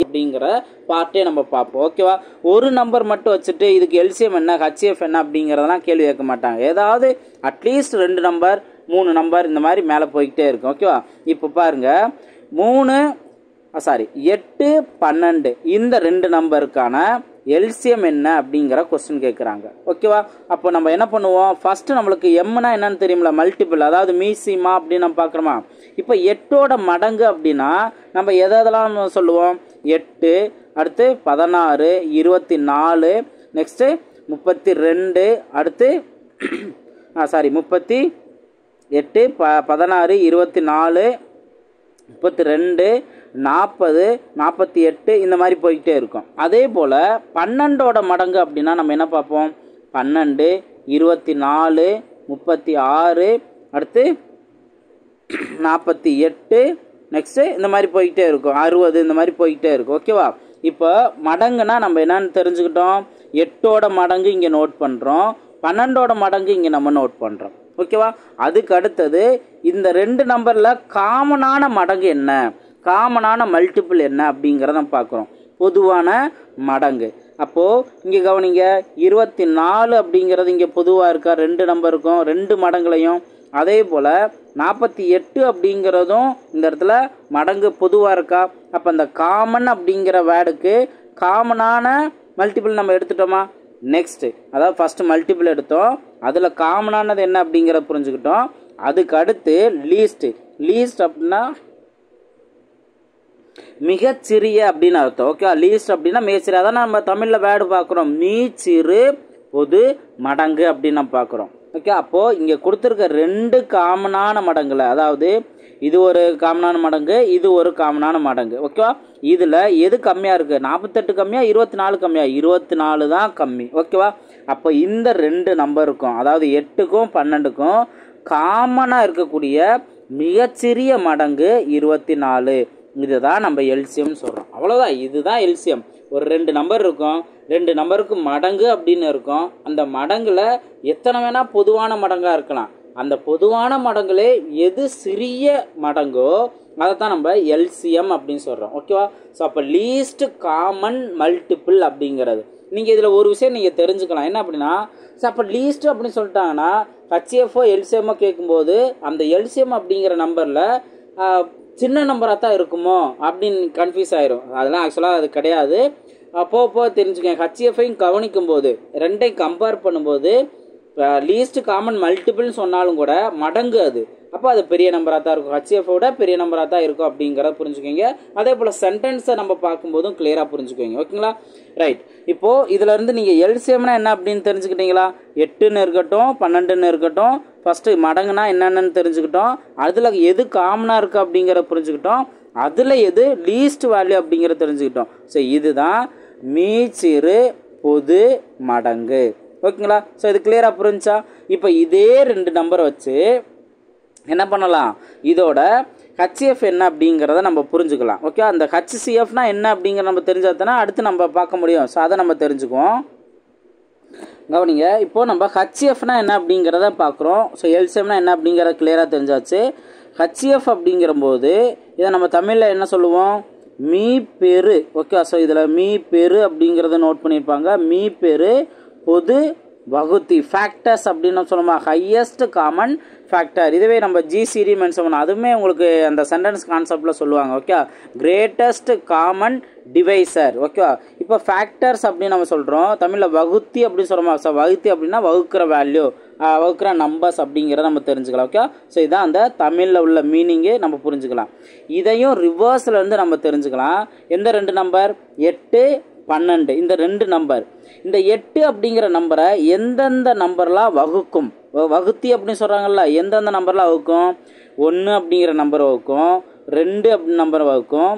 அப்படிங்கிற பார்ட்டே நம்ம பார்ப்போம். ஓகேவா? ஒரு நம்பர் மட்டும் வச்சுட்டு இதுக்கு எல்சிஎம் என்ன, ஹெச்எஃப் என்ன அப்படிங்கிறதெல்லாம் கேள்வி கேட்க மாட்டாங்க. ஏதாவது அட்லீஸ்ட் 2 நம்பர் 3 நம்பர் இந்த மாதிரி மேலே போய்கிட்டே இருக்கும். ஓகேவா? இப்போ பாருங்க 8, 12 இந்த 2 நம்பருக்கான எல்சிஎம் என்ன அப்படிங்கிற கொஸ்டின் கேட்குறாங்க. ஓகேவா? அப்போ நம்ம என்ன பண்ணுவோம், ஃபஸ்ட்டு நம்மளுக்கு எம்னா என்னன்னு தெரியுமில்ல, மல்டிபிள், அதாவது மீசிமா அப்படின்னு நம்ம பார்க்குறோமா. இப்போ 8ஓட மடங்கு அப்படின்னா நம்ம எதெல்லாம் சொல்லுவோம், 8, அடுத்து 16, 24, நெக்ஸ்ட்டு 32, அடுத்து 38, 16, 24, 32, 40, 48 இந்த மாதிரி போய்கிட்டே இருக்கும். அதே போல் 12ஓட மடங்கு அப்படின்னா நம்ம என்ன பார்ப்போம், 12, 24, 36, அடுத்து 48, நெக்ஸ்ட்டு இந்த மாதிரி போய்கிட்டே இருக்கும். 60 இந்த மாதிரி போய்கிட்டே இருக்கும். ஓகேவா? இப்போ மடங்குனா நம்ம என்னன்னு தெரிஞ்சுக்கிட்டோம், 8ஓட மடங்கு இங்கே நோட் பண்ணுறோம், 12ஓட மடங்கு இங்கே நம்ம நோட் பண்ணுறோம். ஓகேவா? அதுக்கு அடுத்தது இந்த 2 நம்பரில் காமனான மடங்கு என்ன, காமனான மல்டிபிள் என்ன அப்படிங்கிறத நம்ம பார்க்குறோம். பொதுவான மடங்கு. அப்போது இங்கே கவனிங்க, 24 அப்படிங்கிறது இங்கே பொதுவாக இருக்கா, 2 நம்பருக்கும் 2 மடங்குலையும். அதே போல் 48 அப்படிங்கிறதும் இந்த இடத்துல மடங்கு பொதுவாக இருக்கா. அப்போ அந்த காமன் அப்படிங்கிற வேர்டுக்கு காமனான மல்டிபிள் நம்ம எடுத்துட்டோமா. நெக்ஸ்ட்டு அதாவது ஃபஸ்ட்டு மல்டிபிள் எடுத்தோம், அதில் காமனானது என்ன அப்படிங்கிறத புரிஞ்சுக்கிட்டோம். அதுக்கு அடுத்து லீஸ்ட் அப்படின்னா மிகச்சிறிய அப்படின்னு அர்த்தம். ஓகே, லீஸ்ட் அப்படின்னா மிகச்சிறிய, அதான் நம்ம தமிழில் வேர்டு பார்க்குறோம், மீச்சிறு பொது மடங்கு அப்படின்னு நம்ம பார்க்குறோம். ஓகே, அப்போது இங்கே கொடுத்துருக்க 2 காமனான மடங்குல, அதாவது இது ஒரு காமனான மடங்கு, இது ஒரு காமனான மடங்கு. ஓகேவா? இதில் எது கம்மியாக இருக்குது, 48 கம்மியா 24 கம்மியா, 24 தான் கம்மி. ஓகேவா? அப்போ இந்த 2 நம்பருக்கும், அதாவது 8க்கும் 12க்கும் காமனாக இருக்கக்கூடிய மிகச்சிறிய மடங்கு 24. இதுதான் நம்ம எல்சியம் சொல்கிறோம். அவ்வளோதான், இதுதான் எல்சியம். ஒரு 2 நம்பர் இருக்கும், 2 நம்பருக்கு மடங்கு அப்படின்னு இருக்கும். அந்த மடங்குல எத்தனை வேணால் பொதுவான மடங்காக இருக்கலாம். அந்த பொதுவான மடங்குலே எது சிறிய மடங்கோ அதை தான் நம்ம எல்சிஎம் அப்படின்னு சொல்கிறோம். ஓகேவா? ஸோ அப்போ லீஸ்ட் காமன் மல்டிபிள் அப்படிங்கிறது நீங்கள் இதில் ஒரு விஷயம் நீங்கள் தெரிஞ்சுக்கலாம். என்ன அப்படின்னா, ஸோ அப்போ லீஸ்ட் அப்படின்னு சொல்லிட்டாங்கன்னா ஹெச்எஃப்ஓ எல்சிஎம்மோ கேட்கும்போது அந்த எல்சிஎம் அப்படிங்கிற நம்பரில் சின்ன நம்பராக தான் இருக்குமோ அப்படின்னு கன்ஃபியூஸ் ஆயிரும். அதெல்லாம் ஆக்சுவலாக அது கிடையாது. போக தெரிஞ்சுக்கேன். ஹெச்எஃப்ஐயும் கவனிக்கும் போது 2ஐயும் கம்பேர் பண்ணும்போது லீஸ்ட் காமன் மல்டிபிள்னு சொன்னாலும் கூட மடங்கு அது, அப்போ அது பெரிய நம்பராக தான் இருக்கும், ஹெச்எஃபோட பெரிய நம்பராக தான் இருக்கும் அப்படிங்கிறத புரிஞ்சுக்கோங்க. அதே போல் சென்டென்ஸை நம்ம பார்க்கும்போதும் கிளியராக புரிஞ்சுக்கோங்க. ஓகேங்களா? ரைட். இப்போது இதிலேருந்து நீங்கள் எல்சிஎம்னா என்ன அப்படின்னு தெரிஞ்சுக்கிட்டீங்களா. 8ன்னு இருக்கட்டும் 12ன்னு இருக்கட்டும், ஃபஸ்ட்டு மடங்குனா என்னென்னு தெரிஞ்சுக்கிட்டோம். அதில் எது காமனாக இருக்குது அப்படிங்கிறத புரிஞ்சுக்கிட்டோம். அதில் எது லீஸ்ட் வேல்யூ அப்படிங்கிறத தெரிஞ்சுக்கிட்டோம். ஸோ இதுதான் மீச்சிறு பொது மடங்கு. ஓகேங்களா? ஸோ இது கிளியராக புரிஞ்சா. இப்போ இதே 2 நம்பரை வச்சு என்ன பண்ணலாம், இதோட ஹெச்எஃப் என்ன அப்படிங்கிறத நம்ம புரிஞ்சுக்கலாம். ஓகே, அந்த ஹெச்சிஎஃப்னா என்ன அப்படிங்கிற நம்ம தெரிஞ்சாதானே அடுத்து நம்ம பார்க்க முடியும். ஸோ அதை நம்ம தெரிஞ்சுக்குவோம். கவனிங்க, இப்போது நம்ம ஹெச்எஃப்னா என்ன அப்படிங்கிறத பார்க்குறோம். ஸோ எல்சிஎம்னா என்ன அப்படிங்கிறத கிளியராக தெரிஞ்சாச்சு. ஹெச்எஃப் அப்படிங்கிறபோது இதை நம்ம தமிழில் என்ன சொல்லுவோம், மீ பெரு. ஓகே, ஸோ இதில் மீ பெரு அப்படிங்கிறத நோட் பண்ணியிருப்பாங்க. மீ பெரு பொது வகுத்தி ஃபேக்டர்ஸ் அப்படின்னு சொல்லுமா ஹையஸ்ட் காமன் ஃபேக்டர். இதுவே நம்ம ஜிசிடி மென்ஷன் பண்ணோம், அதுவுமே உங்களுக்கு அந்த சென்டென்ஸ் கான்செப்டில் சொல்லுவாங்க. Okay, greatest common divisor. Okay, இப்போ ஃபேக்டர்ஸ் அப்படின்னு நம்ம சொல்கிறோம், தமிழில் வகுத்தி அப்படின்னு சொல்கிறோமா. ஸோ வகுத்தி அப்படின்னா வகுக்கிற வேல்யூ, வகுக்கிற நம்பர்ஸ் அப்படிங்கிறத நம்ம தெரிஞ்சுக்கலாம். ஓகே, ஸோ இதான் அந்த தமிழில் உள்ள மீனிங்கு நம்ம புரிஞ்சுக்கலாம். இதையும் ரிவர்ஸில் இருந்து நம்ம தெரிஞ்சுக்கலாம். எந்த 2 நம்பர்? 8, 12. இந்த 2 நம்பர், இந்த 8 அப்படிங்கிற நம்பரை எந்தெந்த நம்பர்லாம் வகுக்கும்? வகுத்தி அப்படின்னு சொல்கிறாங்கல்ல, எந்தெந்த நம்பர்லாம் வகுக்கும்? 1 அப்படிங்கிற நம்பர் வகுக்கும், 2 அப்படி நம்பர் வகுக்கும்,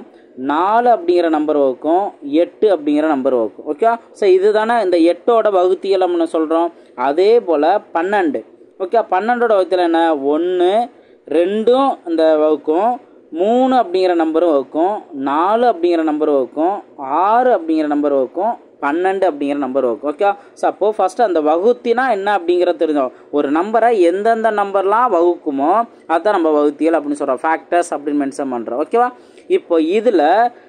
4 அப்படிங்கிற நம்பர் வகுக்கும், 8 அப்படிங்கிற நம்பர் வகுக்கும். ஓகே, ஸோ இதுதானே இந்த 8ஓட வகுத்திகள் நம்ம சொல்கிறோம். அதே போல் 12. ஓகே, 12ஓட வகுத்தியில் என்ன? 1, 2 இந்த வகுக்கும், 3 அப்படிங்கிற நம்பரும் வகுக்கும், 4 அப்படிங்கிற நம்பர் வகுக்கும், 6 அப்படிங்கிற நம்பர் வகுக்கும், 12 அப்படிங்கிற நம்பர் வகுக்கும். ஓகே, ஸோ அப்போ ஃபர்ஸ்ட் அந்த வகுத்தினா என்ன அப்படிங்கிறத தெரிஞ்சோம். ஒரு நம்பரை எந்தெந்த நம்பர்லாம் வகுக்குமோ அதுதான் நம்ம வகுத்தியல் அப்படின்னு சொல்கிறோம், ஃபேக்டர்ஸ் அப்படின்னு மென்ஷன் பண்ணுறோம். ஓகேவா, இப்போ இதில்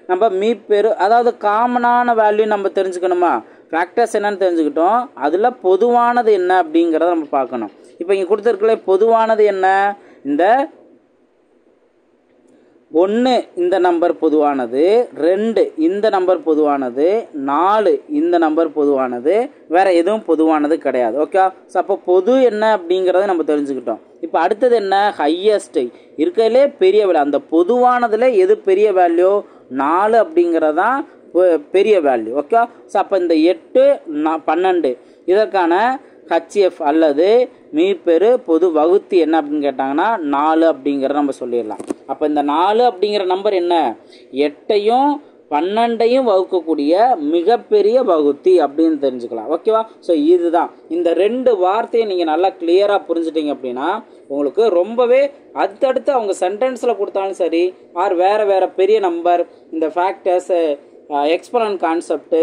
நம்ம மீப்பெரு அதாவது காமனான வேல்யூ நம்ம தெரிஞ்சுக்கணுமா? ஃபேக்டர்ஸ் என்னன்னு தெரிஞ்சுக்கிட்டோம், அதில் பொதுவானது என்ன அப்படிங்கிறத நம்ம பார்க்கணும். இப்போ இங்கே கொடுத்துருக்கல பொதுவானது என்ன? இந்த 1 இந்த நம்பர் பொதுவானது, 2 இந்த நம்பர் பொதுவானது, 4 இந்த நம்பர் பொதுவானது, வேற எதுவும் பொதுவானது கிடையாது. ஓகே, ஸோ அப்போ பொது என்ன அப்படிங்கிறத நம்ம தெரிஞ்சுக்கிட்டோம். இப்போ அடுத்தது என்ன? ஹையஸ்ட், இருக்கிறதுலே பெரிய வேல்யூ. அந்த பொதுவானதுல எது பெரிய வேல்யூ? 4 அப்படிங்கிறதான் பெரிய வேல்யூ. ஓகே, ஸோ அப்போ இந்த 8, 12 இதற்கான ஹச்எஃப் அல்லது மீப்பெரு பொது வகுத்தி என்ன அப்படின்னு கேட்டாங்கன்னா 4 அப்படிங்கிறத நம்ம சொல்லிடலாம். அப்போ இந்த 4 அப்படிங்கிற நம்பர் என்ன? 8ஐயும் 12ஐயும் வகுக்கக்கூடிய மிகப்பெரிய வகுத்தி அப்படின்னு தெரிஞ்சுக்கலாம். ஓகேவா, ஸோ இதுதான் இந்த 2 வார்த்தையை நீங்கள் நல்லா கிளியராக புரிஞ்சுட்டீங்க அப்படின்னா உங்களுக்கு ரொம்பவே அடுத்தடுத்து அவங்க சென்டென்ஸில் கொடுத்தாலும் சரி, ஆர் வேறு வேறு பெரிய நம்பர், இந்த ஃபேக்டர்ஸ், எக்ஸ்போனன்ட் கான்செப்ட்,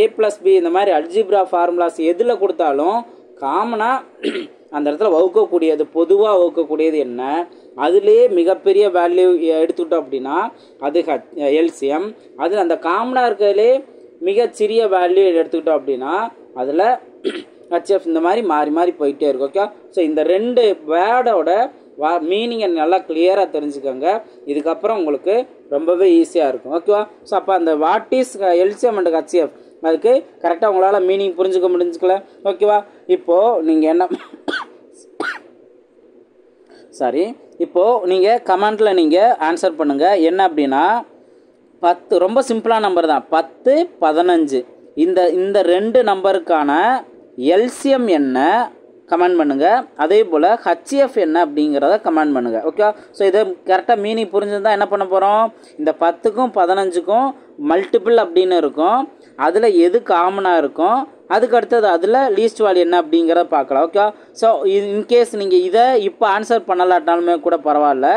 A+B இந்த மாதிரி அல்ஜிப்ரா ஃபார்முலாஸ் எதில் கொடுத்தாலும் காமனாக அந்த இடத்துல வகுக்கக்கூடியது, பொதுவாக வகுக்கக்கூடியது என்ன, அதுலேயே மிகப்பெரிய வேல்யூ எடுத்துக்கிட்டோம் அப்படின்னா அது எல்சிஎம். அதில் அந்த காமனாக இருக்கிறதுலே மிகச்சிறிய வேல்யூ எடுத்துக்கிட்டோம் அப்படின்னா அதில் ஹச்எஃப். இந்த மாதிரி மாறி மாறி போயிட்டே இருக்கும். ஓகே, ஸோ இந்த 2 வேர்டோட மீனிங்கை நல்லா கிளியராக தெரிஞ்சுக்கோங்க. இதுக்கப்புறம் உங்களுக்கு ரொம்பவே ஈஸியாக இருக்கும். ஓகேவா, ஸோ அப்போ அந்த what is LCM and HF அதுக்கு கரெக்டாக உங்களால் மீனிங் புரிஞ்சுக்க முடிஞ்சுக்கல. ஓகேவா, இப்போது நீங்கள் என்ன இப்போது நீங்கள் கமெண்ட்டில் நீங்கள் ஆன்சர் பண்ணுங்கள். என்ன அப்படின்னா 10 ரொம்ப சிம்பிளான நம்பர் தான். 10, 15 இந்த 2 நம்பருக்கான எல்சிஎம் என்ன கமெண்ட் பண்ணுங்கள். அதே போல் ஹச்எஃப் என்ன அப்படிங்கிறத கமெண்ட் பண்ணுங்கள். ஓகே, ஸோ இதை கரெக்டாக மீனிங் புரிஞ்சுருந்தால் என்ன பண்ண போகிறோம்? இந்த 10க்கும் 15க்கும் மல்டிபிள் அப்படின்னு இருக்கும், அதில் எது காமனாக இருக்கும், அதுக்கு அடுத்தது அதில் லீஸ்ட் வேல்யூ என்ன அப்படிங்கிறத பார்க்கலாம். ஓகே, ஸோ இன்கேஸ் நீங்கள் இதை இப்போ ஆன்சர் பண்ணலாட்டாலுமே கூட பரவாயில்ல,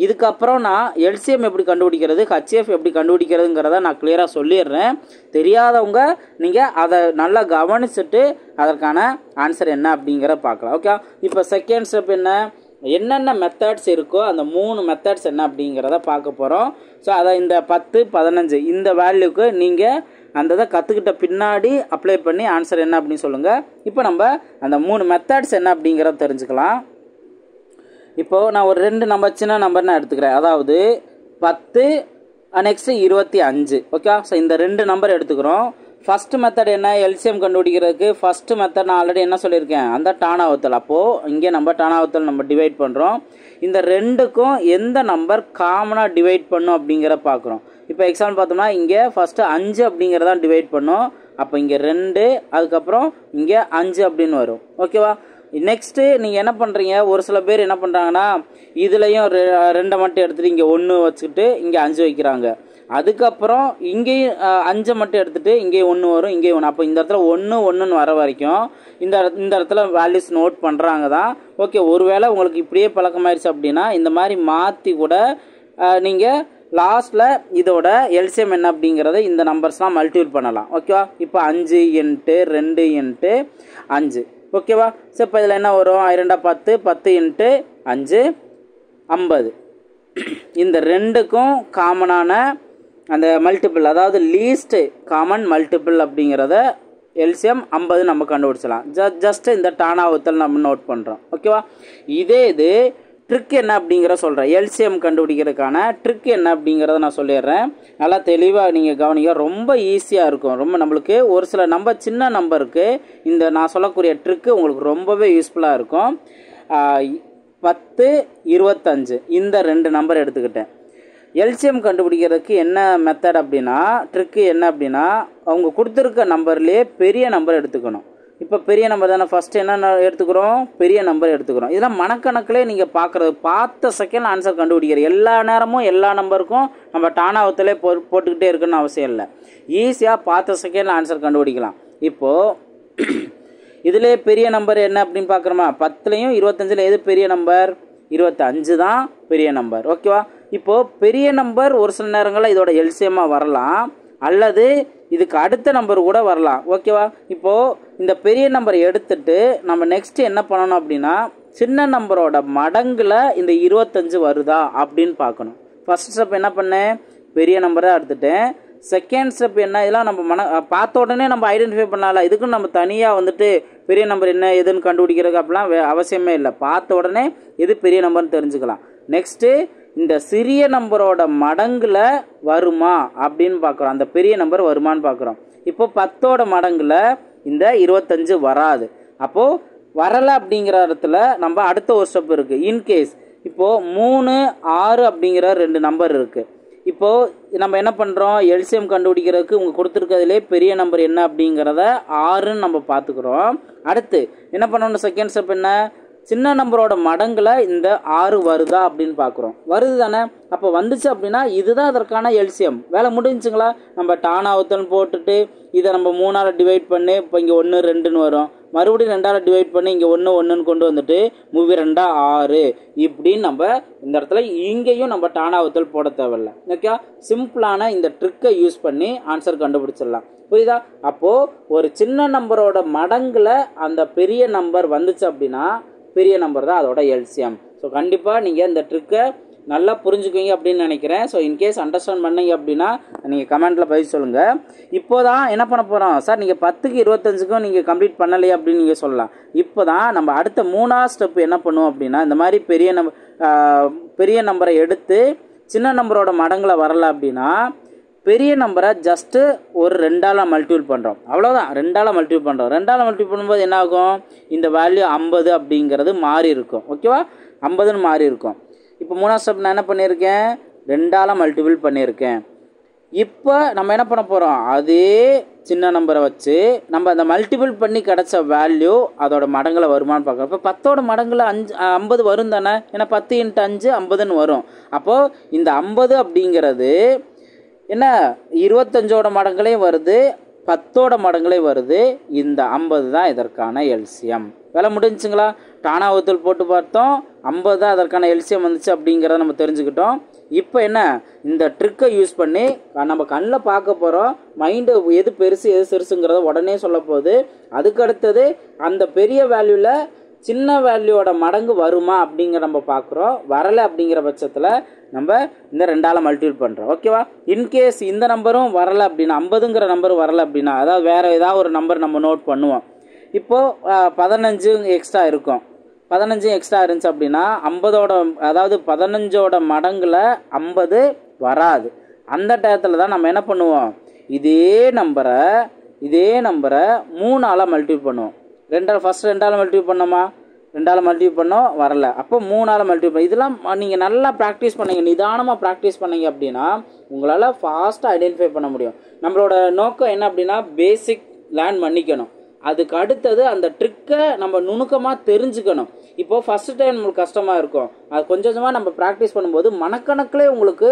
இதுக்கப்புறம் நான் எல்சிஎம் எப்படி கண்டுபிடிக்கிறது, ஹச்எஃப் எப்படி கண்டுபிடிக்கிறதுங்கிறத நான் கிளியராக சொல்லிடுறேன். தெரியாதவங்க நீங்கள் அதை நல்லா கவனிச்சுட்டு அதற்கான ஆன்சர் என்ன அப்படிங்கிற பார்க்கலாம். ஓகே, இப்போ செகண்ட் ஸ்டெப் என்னென்ன மெத்தட்ஸ் இருக்கோ அந்த 3 மெத்தட்ஸ் என்ன அப்படிங்கிறத பார்க்க போகிறோம். ஸோ அதை இந்த 10, 15 இந்த வேல்யூக்கு நீங்கள் அந்த இதை கற்றுக்கிட்ட பின்னாடி அப்ளை பண்ணி ஆன்சர் என்ன அப்படின்னு சொல்லுங்கள். இப்போ நம்ம அந்த 3 மெத்தட்ஸ் என்ன அப்படிங்கிறத தெரிஞ்சுக்கலாம். இப்போது நான் ஒரு 2 நம்பர் சின்ன நம்பர் நான் எடுத்துக்கிறேன். அதாவது 10 நெக்ஸ்ட்டு 25. ஓகே, ஸோ இந்த 2 நம்பர் எடுத்துக்கிறோம். ஃபஸ்ட்டு மெத்தட் என்ன? எல்சிஎம் கண்டுபிடிக்கிறதுக்கு ஃபஸ்ட்டு மெத்தட் நான் ஆல்ரெடி என்ன சொல்லியிருக்கேன், அந்த டானாவத்தல். அப்போது இங்கே நம்ம டானாவத்தல் நம்ம டிவைட் பண்ணுறோம். இந்த 2க்கும் எந்த நம்பர் காமனாக டிவைட் பண்ணும் அப்படிங்கிற பார்க்குறோம். இப்போ எக்ஸாம்பிள் பார்த்தோம்னா இங்கே ஃபஸ்ட்டு 5 அப்படிங்கிறதான் டிவைட் பண்ணும். அப்போ இங்கே 2, அதுக்கப்புறம் இங்கே 5 அப்படின்னு வரும். ஓகேவா, நெக்ஸ்ட்டு நீங்கள் என்ன பண்ணுறீங்க, ஒரு சில பேர் என்ன பண்ணுறாங்கன்னா இதுலேயும் 2 மட்டும் எடுத்துகிட்டு இங்கே 1 வச்சுக்கிட்டு இங்கே 5 வைக்கிறாங்க. அதுக்கப்புறம் இங்கேயும் 5 மட்டும் எடுத்துகிட்டு இங்கே 1 வரும், இங்கே 1. அப்போ இந்த இடத்துல 1, 1ன்னு வர வரைக்கும் இந்த இடத்துல வேல்யூஸ் நோட் பண்ணுறாங்க தான். ஓகே, ஒருவேளை உங்களுக்கு இப்படியே பழக்கமாயிருச்சு அப்படின்னா இந்த மாதிரி மாற்றி கூட நீங்கள் லாஸ்ட்டில் இதோட எல்சிஎம் என்ன அப்படிங்கிறத இந்த நம்பர்ஸ்லாம் மல்டிபிள் பண்ணலாம். ஓகேவா, இப்போ 5 × 2 × 5. ஓகேவா, ஸோ இப்போ இதில் என்ன வரும்? 2 10, 10 × 5 50. இந்த 2க்கும் காமனான அந்த மல்டிபிள், அதாவது லீஸ்ட் காமன் மல்டிபிள் அப்படிங்கிறத எல்சிஎம் 50 நம்ம கண்டுபிடிச்சலாம். ஜஸ்ட் இந்த டானாவுத்தல் நம்ம நோட் பண்ணுறோம். ஓகேவா? இதே இது ட்ரிக் என்ன அப்படிங்கிற சொல்கிறேன். எல்சிஎம் கண்டுபிடிக்கிறதுக்கான ட்ரிக் என்ன அப்படிங்கிறத நான் சொல்லிடுறேன். நல்லா தெளிவாக நீங்கள் கவனிங்க. ரொம்ப ஈஸியாக இருக்கும். ரொம்ப நம்மளுக்கு ஒரு சில சின்ன நம்பருக்கு இந்த நான் சொல்லக்கூடிய ட்ரிக்கு உங்களுக்கு ரொம்பவே யூஸ்ஃபுல்லாக இருக்கும். 10, 25 இந்த 2 நம்பர் எடுத்துக்கிட்டேன். எல்சிஎம் கண்டுபிடிக்கிறதுக்கு என்ன மெத்தட் அப்படின்னா, ட்ரிக்கு என்ன அப்படின்னா, அவங்க கொடுத்துருக்க நம்பர்லேயே பெரிய நம்பர் எடுத்துக்கணும். இப்போ பெரிய நம்பர் தானே, ஃபஸ்ட்டு என்ன எடுத்துக்கிறோம்? பெரிய நம்பர் எடுத்துக்கிறோம். இதெல்லாம் மனக்கணக்கிலே நீங்கள் பார்த்த செகண்ட் ஆன்சர் கண்டுபிடிக்கிற எல்லா நேரமும் எல்லா நம்பருக்கும் நம்ம டானாவத்திலே போட்டுக்கிட்டே இருக்குன்னு அவசியம் இல்லை. ஈஸியாக பார்த்த செகண்ட் ஆன்சர் கண்டுபிடிக்கலாம். இப்போது இதிலே பெரிய நம்பர் என்ன அப்படின்னு பார்க்குறோமா? 10லையும் 25ல் எது பெரிய நம்பர்? 25 தான் பெரிய நம்பர். ஓகேவா? இப்போது பெரிய நம்பர் ஒரு சில நேரங்களில் இதோட எல்சிஎம்மாக வரலாம், அல்லது இதுக்கு அடுத்த நம்பர் கூட வரலாம். ஓகேவா? இப்போது இந்த பெரிய நம்பர் எடுத்துட்டு நம்ம நெக்ஸ்ட்டு என்ன பண்ணணும் அப்படின்னா, சின்ன நம்பரோட மடங்கில் இந்த 25 வருதா அப்படின்னு பார்க்கணும். ஃபர்ஸ்ட் ஸ்டெப் என்ன பண்ணேன்? பெரிய நம்பராக எடுத்துட்டேன். செகண்ட் ஸ்டெப் என்ன? இதெல்லாம் நம்ம பார்த்த உடனே நம்ம ஐடென்டிஃபை பண்ணலாம். இதுக்கும் நம்ம தனியாக பெரிய நம்பர் என்ன எதுன்னு கண்டுபிடிக்கிறதுக்கு அப்படிலாம் அவசியமே இல்லை. பார்த்த உடனே எது பெரிய நம்பர்னு தெரிஞ்சுக்கலாம். நெக்ஸ்ட்டு இந்த சிறிய நம்பரோட மடங்கில் வருமா அப்படின்னு பார்க்குறோம். அந்த பெரிய நம்பர் வருமானு பார்க்குறோம். இப்போ 10ஓட மடங்கில் இந்த 25 வராது. அப்போது வரலை அப்படிங்கிற இடத்துல நம்ம அடுத்த ஒரு ஸ்டெப் இருக்குது. இன்கேஸ் இப்போது 3, 6 அப்படிங்கிற 2 நம்பர் இருக்குது. இப்போது நம்ம என்ன பண்ணுறோம்? எல்சிஎம் கண்டுபிடிக்கிறதுக்கு உங்கள் கொடுத்துருக்கிறதுலே பெரிய நம்பர் என்ன அப்படிங்கிறத 6ன்னு நம்ம பார்த்துக்குறோம். அடுத்து என்ன பண்ணணும்? செகண்ட் ஸ்டெப் என்ன? சின்ன நம்பரோட மடங்கில் இந்த 6 வருதா அப்படின்னு பார்க்குறோம். வருது தானே? அப்போ வந்துச்சு அப்படின்னா இதுதான் அதற்கான எல்சிஎம். வேலை முடிஞ்சுங்களா? நம்ம டானாவுத்தல் போட்டுட்டு இதை நம்ம 3ஆல் டிவைட் பண்ணி இப்போ இங்கே 1, 2ன்னு வரும். மறுபடியும் 2ஆல் டிவைட் பண்ணி இங்கே 1, 1ன்னு கொண்டு வந்துட்டு 3 2 6 இப்படின்னு நம்ம இந்த இடத்துல இங்கேயும் நம்ம டானாவுத்தல் போட தேவையில்லை. ஓகே? சிம்பிளான இந்த ட்ரிக்கை யூஸ் பண்ணி ஆன்சர் கண்டுபிடிச்சிடலாம். புரியுதா? அப்போது ஒரு சின்ன நம்பரோட மடங்கில் அந்த பெரிய நம்பர் வந்துச்சு அப்படின்னா பெரிய நம்பர் தான் அதோட எல்சிஎம். ஸோ கண்டிப்பாக நீங்கள் இந்த ட்ரிக்கை நல்லா புரிஞ்சுக்குவீங்க அப்படின்னு நினைக்கிறேன். ஸோ இன்கேஸ் அண்டர்ஸ்டாண்ட் பண்ணீங்க அப்படின்னா நீங்கள் கமெண்ட்டில் பதில் சொல்லுங்கள். இப்போ தான் என்ன பண்ண போகிறோம்? சார் நீங்கள் 10க்கு 25க்கும் நீங்கள் கம்ப்ளீட் பண்ணலையே அப்படின்னு நீங்கள் சொல்லலாம். இப்போ தான் நம்ம அடுத்த 3ஆவது ஸ்டெப் என்ன பண்ணுவோம் அப்படின்னா, இந்த மாதிரி பெரிய நம்பரை எடுத்து சின்ன நம்பரோட மடங்கில் வரலை அப்படின்னா பெரிய நம்பரை ஜஸ்ட்டு ஒரு 2ஆல் மல்டிபிள் பண்ணுறோம். அவ்வளோதான். 2ஆல் மல்டிபிள் பண்ணுறோம். 2ஆல் மல்டிபிள் பண்ணும்போது என்ன ஆகும்? இந்த வேல்யூ 50 அப்படிங்கிறது மாறி இருக்கும். ஓகேவா? 50ன்னு மாறி இருக்கும். இப்போ 3ஆவது ஸ்டெப் நான் என்ன பண்ணியிருக்கேன்? 2ஆல் மல்டிபிள் பண்ணியிருக்கேன். இப்போ நம்ம என்ன பண்ண போகிறோம்? அதே சின்ன நம்பரை வச்சு நம்ம அந்த மல்டிபிள் பண்ணி கிடச்ச வேல்யூ அதோட மடங்கில் வருமானு பார்க்குறோம். இப்போ 10ஓட மடங்கில் 50 வரும் தானே? ஏன்னா 10 × 5 50ன்னு வரும். அப்போது இந்த 50 அப்படிங்கிறது என்ன 25ஓட மடங்களையும் வருது, 10ஓட மடங்களையும் வருது. இந்த 50 தான் இதற்கான எல்சிஎம். வேலை முடிஞ்சுங்களா? டானாவுத்தல் போட்டு பார்த்தோம், 50 தான் அதற்கான எல்சிஎம் வந்துச்சு அப்படிங்கிறத நம்ம தெரிஞ்சுக்கிட்டோம். இப்போ என்ன? இந்த ட்ரிக்கை யூஸ் பண்ணி நம்ம கண்ணில் பார்க்க போகிறோம். மைண்டு எது பெருசு எது சிறுசுங்கிறத உடனே சொல்ல போகுது. அதுக்கு அடுத்தது அந்த பெரிய வேல்யூவில் சின்ன வேல்யூவோட மடங்கு வருமா அப்படிங்கிற நம்ம பார்க்குறோம். வரலை அப்படிங்கிற பட்சத்தில் நம்ம இந்த 2ஆல் மல்டிபிள் பண்ணுறோம். ஓகேவா? இன்கேஸ் இந்த நம்பரும் வரலை அப்படின்னா, 50ங்கிற நம்பரும் வரலை அப்படின்னா, அதாவது வேறு ஏதாவது ஒரு நம்பர் நம்ம நோட் பண்ணுவோம். இப்போது 15 எக்ஸ்ட்ரா இருக்கும். 15 எக்ஸ்ட்ரா இருந்துச்சு அப்படின்னா 50ஓட, அதாவது 15ஓட மடங்கில் 50 வராது. அந்த டயத்தில் தான் நம்ம என்ன பண்ணுவோம்? இதே நம்பரை 3ஆல் மல்டிபிள் பண்ணுவோம். ஃபஸ்ட் 2ஆல் மல்டிபிள் பண்ணோமா? 2ஆல் மல்டிபிள் பண்ணோம், வரல. அப்போ 3ஆல் மல்டிபிள் பண்ண. இதெல்லாம் நீங்கள் நல்லா ப்ராக்டிஸ் பண்ணீங்க, நிதானமாக ப்ராக்டிஸ் பண்ணீங்க அப்படின்னா உங்களால் ஃபாஸ்ட்டாக ஐடென்டிஃபை பண்ண முடியும். நம்மளோட நோக்கம் என்ன அப்படின்னா, பேசிக் லேர்ன் பண்ணிக்கணும். அதுக்கு அடுத்தது அந்த ட்ரிக்கை நம்ம நுணுக்கமாக தெரிஞ்சுக்கணும். இப்போது ஃபஸ்ட்டு டைம் நம்மளுக்கு கஷ்டமாக இருக்கும். அது கொஞ்சம் கொஞ்சமாக நம்ம ப்ராக்டிஸ் பண்ணும்போது மனக்கணக்கிலே உங்களுக்கு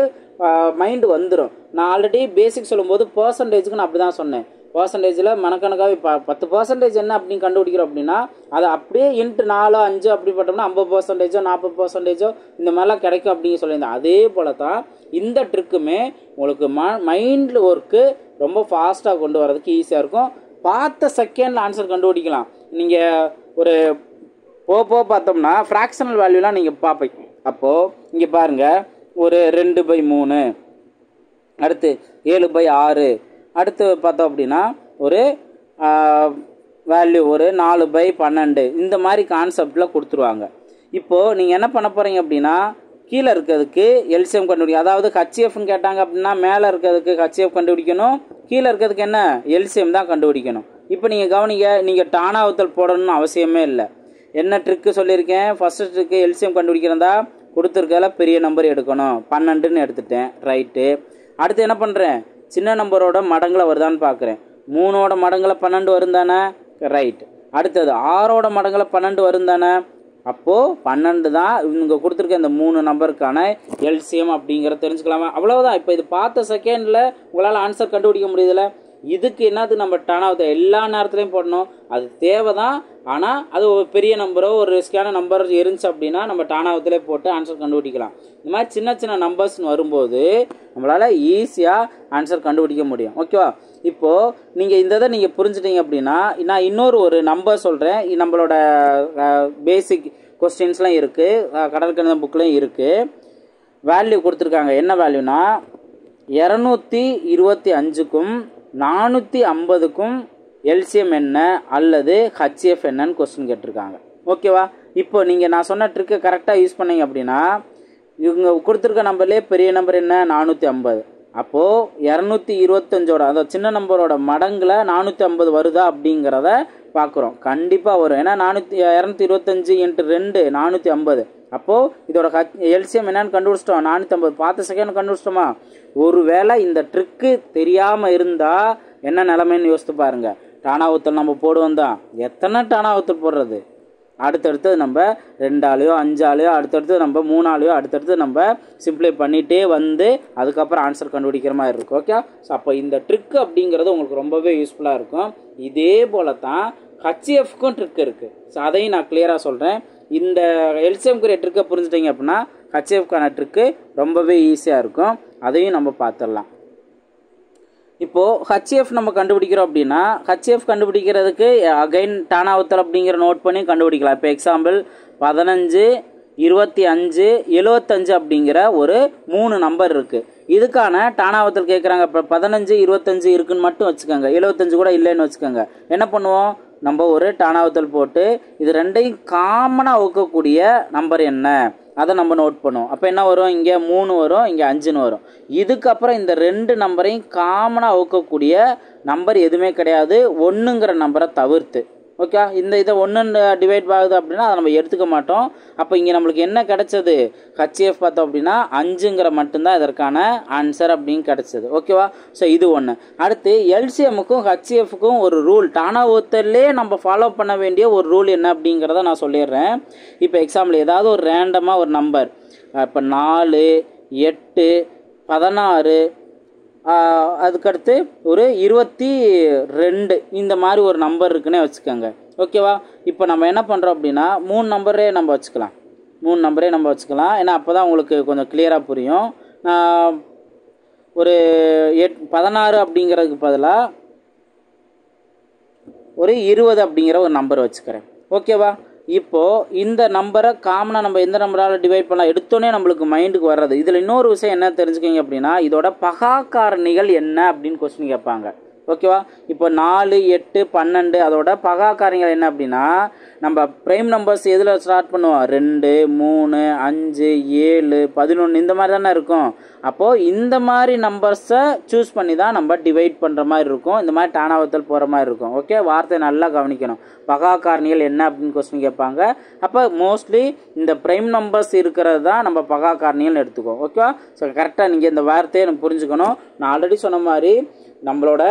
மைண்டு வந்துடும். நான் ஆல்ரெடி பேசிக் சொல்லும்போது பர்சன்டேஜுக்கு நான் அப்படி தான் சொன்னேன். பர்சன்டேஜில் மனக்கணக்காகவே 10% என்ன அப்படின்னு கண்டுபிடிக்கிறோம் அப்படின்னா அதை அப்படியே இன்ட்டு 4, 5 அப்படி போட்டோம்னா 50%, 40% இந்த மாதிரிலாம் கிடைக்கும் அப்படின்னு சொல்லியிருந்தேன். அதே போல் தான் இந்த ட்ரிக்குமே உங்களுக்கு மைண்டில் ஒர்க்கு ரொம்ப ஃபாஸ்ட்டாக கொண்டு வரதுக்கு ஈஸியாக இருக்கும். பார்த்த செகண்டில் ஆன்சர் கண்டுபிடிக்கலாம். நீங்கள் ஒரு போக பார்த்தோம்னா ஃப்ராக்ஷனல் வேல்யூலாம் நீங்கள் பார்ப்பீங்க. அப்போது இங்கே பாருங்கள், ஒரு 2/3, அடுத்து 7/6, அடுத்து பார்த்தோம் அப்படின்னா ஒரு வேல்யூ ஒரு 4/12 இந்த மாதிரி கான்செப்டில் கொடுத்துருவாங்க. இப்போது நீங்கள் என்ன பண்ண போகிறீங்க அப்படின்னா கீழே இருக்கிறதுக்கு எல்சிஎம் கண்டுபிடிக்கணும். அதாவது ஹச்சிஎஃப்னு கேட்டாங்க அப்படின்னா மேலே இருக்கிறதுக்கு ஹச்சிஎஃப் கண்டுபிடிக்கணும், கீழே இருக்கிறதுக்கு என்ன எல்சிஎம் தான் கண்டுபிடிக்கணும். இப்போ நீங்கள் கவனிங்க, நீங்கள் டானாவத்தல் போடணும்னு அவசியமே இல்லை. என்ன ட்ரிக்கு சொல்லியிருக்கேன், ஃபஸ்ட்டு ட்ரிக்கு எல்சிஎம் கண்டுபிடிக்கிறதா கொடுத்துருக்கல பெரிய நம்பர் எடுக்கணும், 12ன்னு எடுத்துட்டேன், ரைட்டு. அடுத்து என்ன பண்ணுறேன், சின்ன நம்பரோட மடங்கில் வருதான்னு பார்க்குறேன். 3ஓட மடங்கில் 12 வரும் தானே, ரைட். அடுத்தது 6ஓட மடங்கில் 12 வரும் தானே, அப்போது 12 தான் இவங்க கொடுத்துருக்க இந்த 3 நம்பருக்கான எல்சிஎம் அப்படிங்கிறத தெரிஞ்சுக்கலாமா? அவ்வளோதான். இப்போ இது பார்த்த செகண்டில் உங்களால் ஆன்சர் கண்டுபிடிக்க முடியுதுல்ல. இதுக்கு என்னது நம்ம டானாவத்தை எல்லா நேரத்துலையும் போடணும், அது தேவை தான். ஆனால் அது ஒரு பெரிய நம்பரோ ஒரு ரிஸ்கான நம்பர் இருந்துச்சு அப்படின்னா நம்ம டானாவத்திலே போட்டு ஆன்சர் கண்டுபிடிக்கலாம். இந்த மாதிரி சின்ன சின்ன நம்பர்ஸ்னு வரும்போது நம்மளால் ஈஸியாக ஆன்சர் கண்டுபிடிக்க முடியும். ஓகேவா? இப்போது நீங்கள் இந்த இதை நீங்கள் புரிஞ்சுட்டீங்க அப்படின்னா நான் இன்னொரு நம்பர் சொல்கிறேன். நம்மளோட பேசிக் கொஸ்டின்ஸ்லாம் இருக்குது, கடல் கணிதம் புக்லேயும் இருக்குது. வேல்யூ கொடுத்துருக்காங்க. என்ன வேல்யூனா 225க்கும் 450க்கும் எல்சிஎம் என்ன அல்லது ஹச்சிஎஃப் என்னன்னு கொஸ்டின் கேட்டிருக்காங்க. ஓகேவா? இப்போ நீங்கள் நான் சொன்ன ட்ரிக்கை கரெக்டாக யூஸ் பண்ணீங்க அப்படின்னா இவங்க கொடுத்துருக்க நம்பர்லேயே பெரிய நம்பர் என்ன 450. அப்போது 225ஓட அதாவது சின்ன நம்பரோட மடங்கில் 450 வருதா அப்படிங்கிறத பார்க்குறோம். கண்டிப்பாக வரும். ஏன்னா 225 × 2 450. அப்போது இதோட எல்சிஎம் என்னன்னு கண்டுபிடிச்சிட்டோம், 450. பார்த்த செகண்ட் கண்டுபிடிச்சிட்டோமா? ஒருவேளை இந்த ட்ரிக்கு தெரியாமல் இருந்தால் என்ன நிலைமைன்னு யோசித்து பாருங்கள். டானாவத்தல் நம்ம போடுவோம் தான், எத்தனை டானாவத்தல் போடுறது? அடுத்தடுத்து நம்ம 2 ஆளையோ 5 ஆளையோ அடுத்தடுத்து நம்ம 3 ஆளையோ அடுத்தடுத்து நம்ம சிம்பிளை பண்ணிகிட்டே வந்து அதுக்கப்புறம் ஆன்சர் கண்டுபிடிக்கிற மாதிரி இருக்கும். ஓகே? ஸோ அப்போ இந்த ட்ரிக் அப்படிங்கிறது உங்களுக்கு ரொம்பவே யூஸ்ஃபுல்லாக இருக்கும். இதே போல தான் ஹச்சிஎஃப்க்கும் ட்ரிக் இருக்குது. ஸோ அதையும் நான் கிளியராக சொல்கிறேன். இந்த எல்சிஎம்க்குரிய ட்ரிக்கை புரிஞ்சுட்டிங்க அப்படின்னா ஹச்சிஎஃப்கான ட்ரிக்கு ரொம்பவே ஈஸியாக இருக்கும். அதையும் நம்ம பார்த்துடலாம். இப்போது ஹச்சிஎஃப் நம்ம கண்டுபிடிக்கிறோம் அப்படின்னா ஹச்சிஎஃப் கண்டுபிடிக்கிறதுக்கு அகைன் டானாவத்தல் அப்படிங்கிற நோட் பண்ணி கண்டுபிடிக்கலாம். இப்போ எக்ஸாம்பிள் 15, 25, 75 அப்படிங்கிற ஒரு 3 நம்பர் இருக்குது. இதுக்கான டானாவத்தல் கேட்குறாங்க. இப்போ 15, 25 இருக்குன்னு மட்டும் வச்சுக்கோங்க, 75 கூட இல்லைன்னு வச்சுக்கோங்க. என்ன பண்ணுவோம், நம்ம ஒரு டானாவத்தல் போட்டு இது ரெண்டையும் காமனாக வகுக்கக்கூடிய நம்பர் என்ன அதை நம்ம நோட் பண்ணுவோம். அப்போ என்ன வரும், இங்கே 3 வரும், இங்கே 5ன்னு வரும். இதுக்கப்புறம் இந்த 2 நம்பரையும் காமனாக வகுக்கக்கூடிய நம்பர் எதுவுமே கிடையாது, 1ங்கிற நம்பரை தவிர்த்து. ஓகே? இதை 1 டிவைட் ஆகுது அப்படின்னா அதை நம்ம எடுத்துக்க மாட்டோம். அப்போ இங்கே நம்மளுக்கு என்ன கிடைச்சது, ஹச்சிஎஃப் பார்த்தோம் அப்படின்னா 5ங்கிற மட்டும்தான் இதற்கான ஆன்சர் அப்படின்னு கிடைச்சது. ஓகேவா? ஸோ இது ஒன்று. அடுத்து எல்சிஎம்முக்கும் ஹச்சிஎஃப்க்கும் ஒரு ரூல், டானாவத்தல்லே நம்ம ஃபாலோ பண்ண வேண்டிய ஒரு ரூல் என்ன அப்படிங்கிறத நான் சொல்லிடுறேன். இப்போ எக்ஸாம்பிள் ஏதாவது ஒரு ரேண்டமாக ஒரு நம்பர், இப்போ 4, 8, 16, அதுக்கடுத்து ஒரு 22 இந்த மாதிரி ஒரு நம்பர் இருக்குன்னே வச்சுக்கோங்க. ஓகேவா? இப்போ நம்ம என்ன பண்ணுறோம் அப்படின்னா 3 நம்பரே நம்ம வச்சுக்கலாம். ஏன்னா அப்போ தான் உங்களுக்கு கொஞ்சம் கிளியராக புரியும். ஒரு 16 அப்படிங்கிறதுக்கு பதிலாக ஒரு 20 அப்படிங்கிற ஒரு நம்பர் வச்சுக்கிறேன். ஓகேவா? இப்போது இந்த நம்பரை காமனாக நம்ம எந்த நம்பரால் டிவைட் பண்ணலாம், எடுத்தோன்னே நம்மளுக்கு மைண்டுக்கு வர்றது. இதில் இன்னொரு விஷயம் என்ன தெரிஞ்சுக்கிங்க அப்படின்னா இதோட பகா காரணிகள் என்ன அப்படின்னு கொஸ்டின் கேட்பாங்க. ஓகேவா? இப்போ 4, 8, 12 அதோட பகா காரணிகள் என்ன அப்படின்னா நம்ம ப்ரைம் நம்பர்ஸ் எதில் ஸ்டார்ட் பண்ணுவோம், 2, 3, 5, 7, 11 இந்த மாதிரி தானே இருக்கும். அப்போது இந்த மாதிரி நம்பர்ஸை சூஸ் பண்ணி தான் நம்ம டிவைட் பண்ணுற மாதிரி இருக்கும், இந்த மாதிரி டானாவத்தல் போகிற மாதிரி இருக்கும். ஓகே? வார்த்தை நல்லா கவனிக்கணும். பகா காரணிகள் என்ன அப்படின்னு கொஸ்டின் கேட்பாங்க. அப்போ மோஸ்ட்லி இந்த ப்ரைம் நம்பர்ஸ் இருக்கிறது தான் நம்ம பகா காரணிகள்னு எடுத்துக்கோம். ஓகேவா? ஸோ கரெக்டாக நீங்கள் இந்த வார்த்தையை எனக்கு புரிஞ்சுக்கணும். நான் ஆல்ரெடி சொன்ன மாதிரி நம்மளோட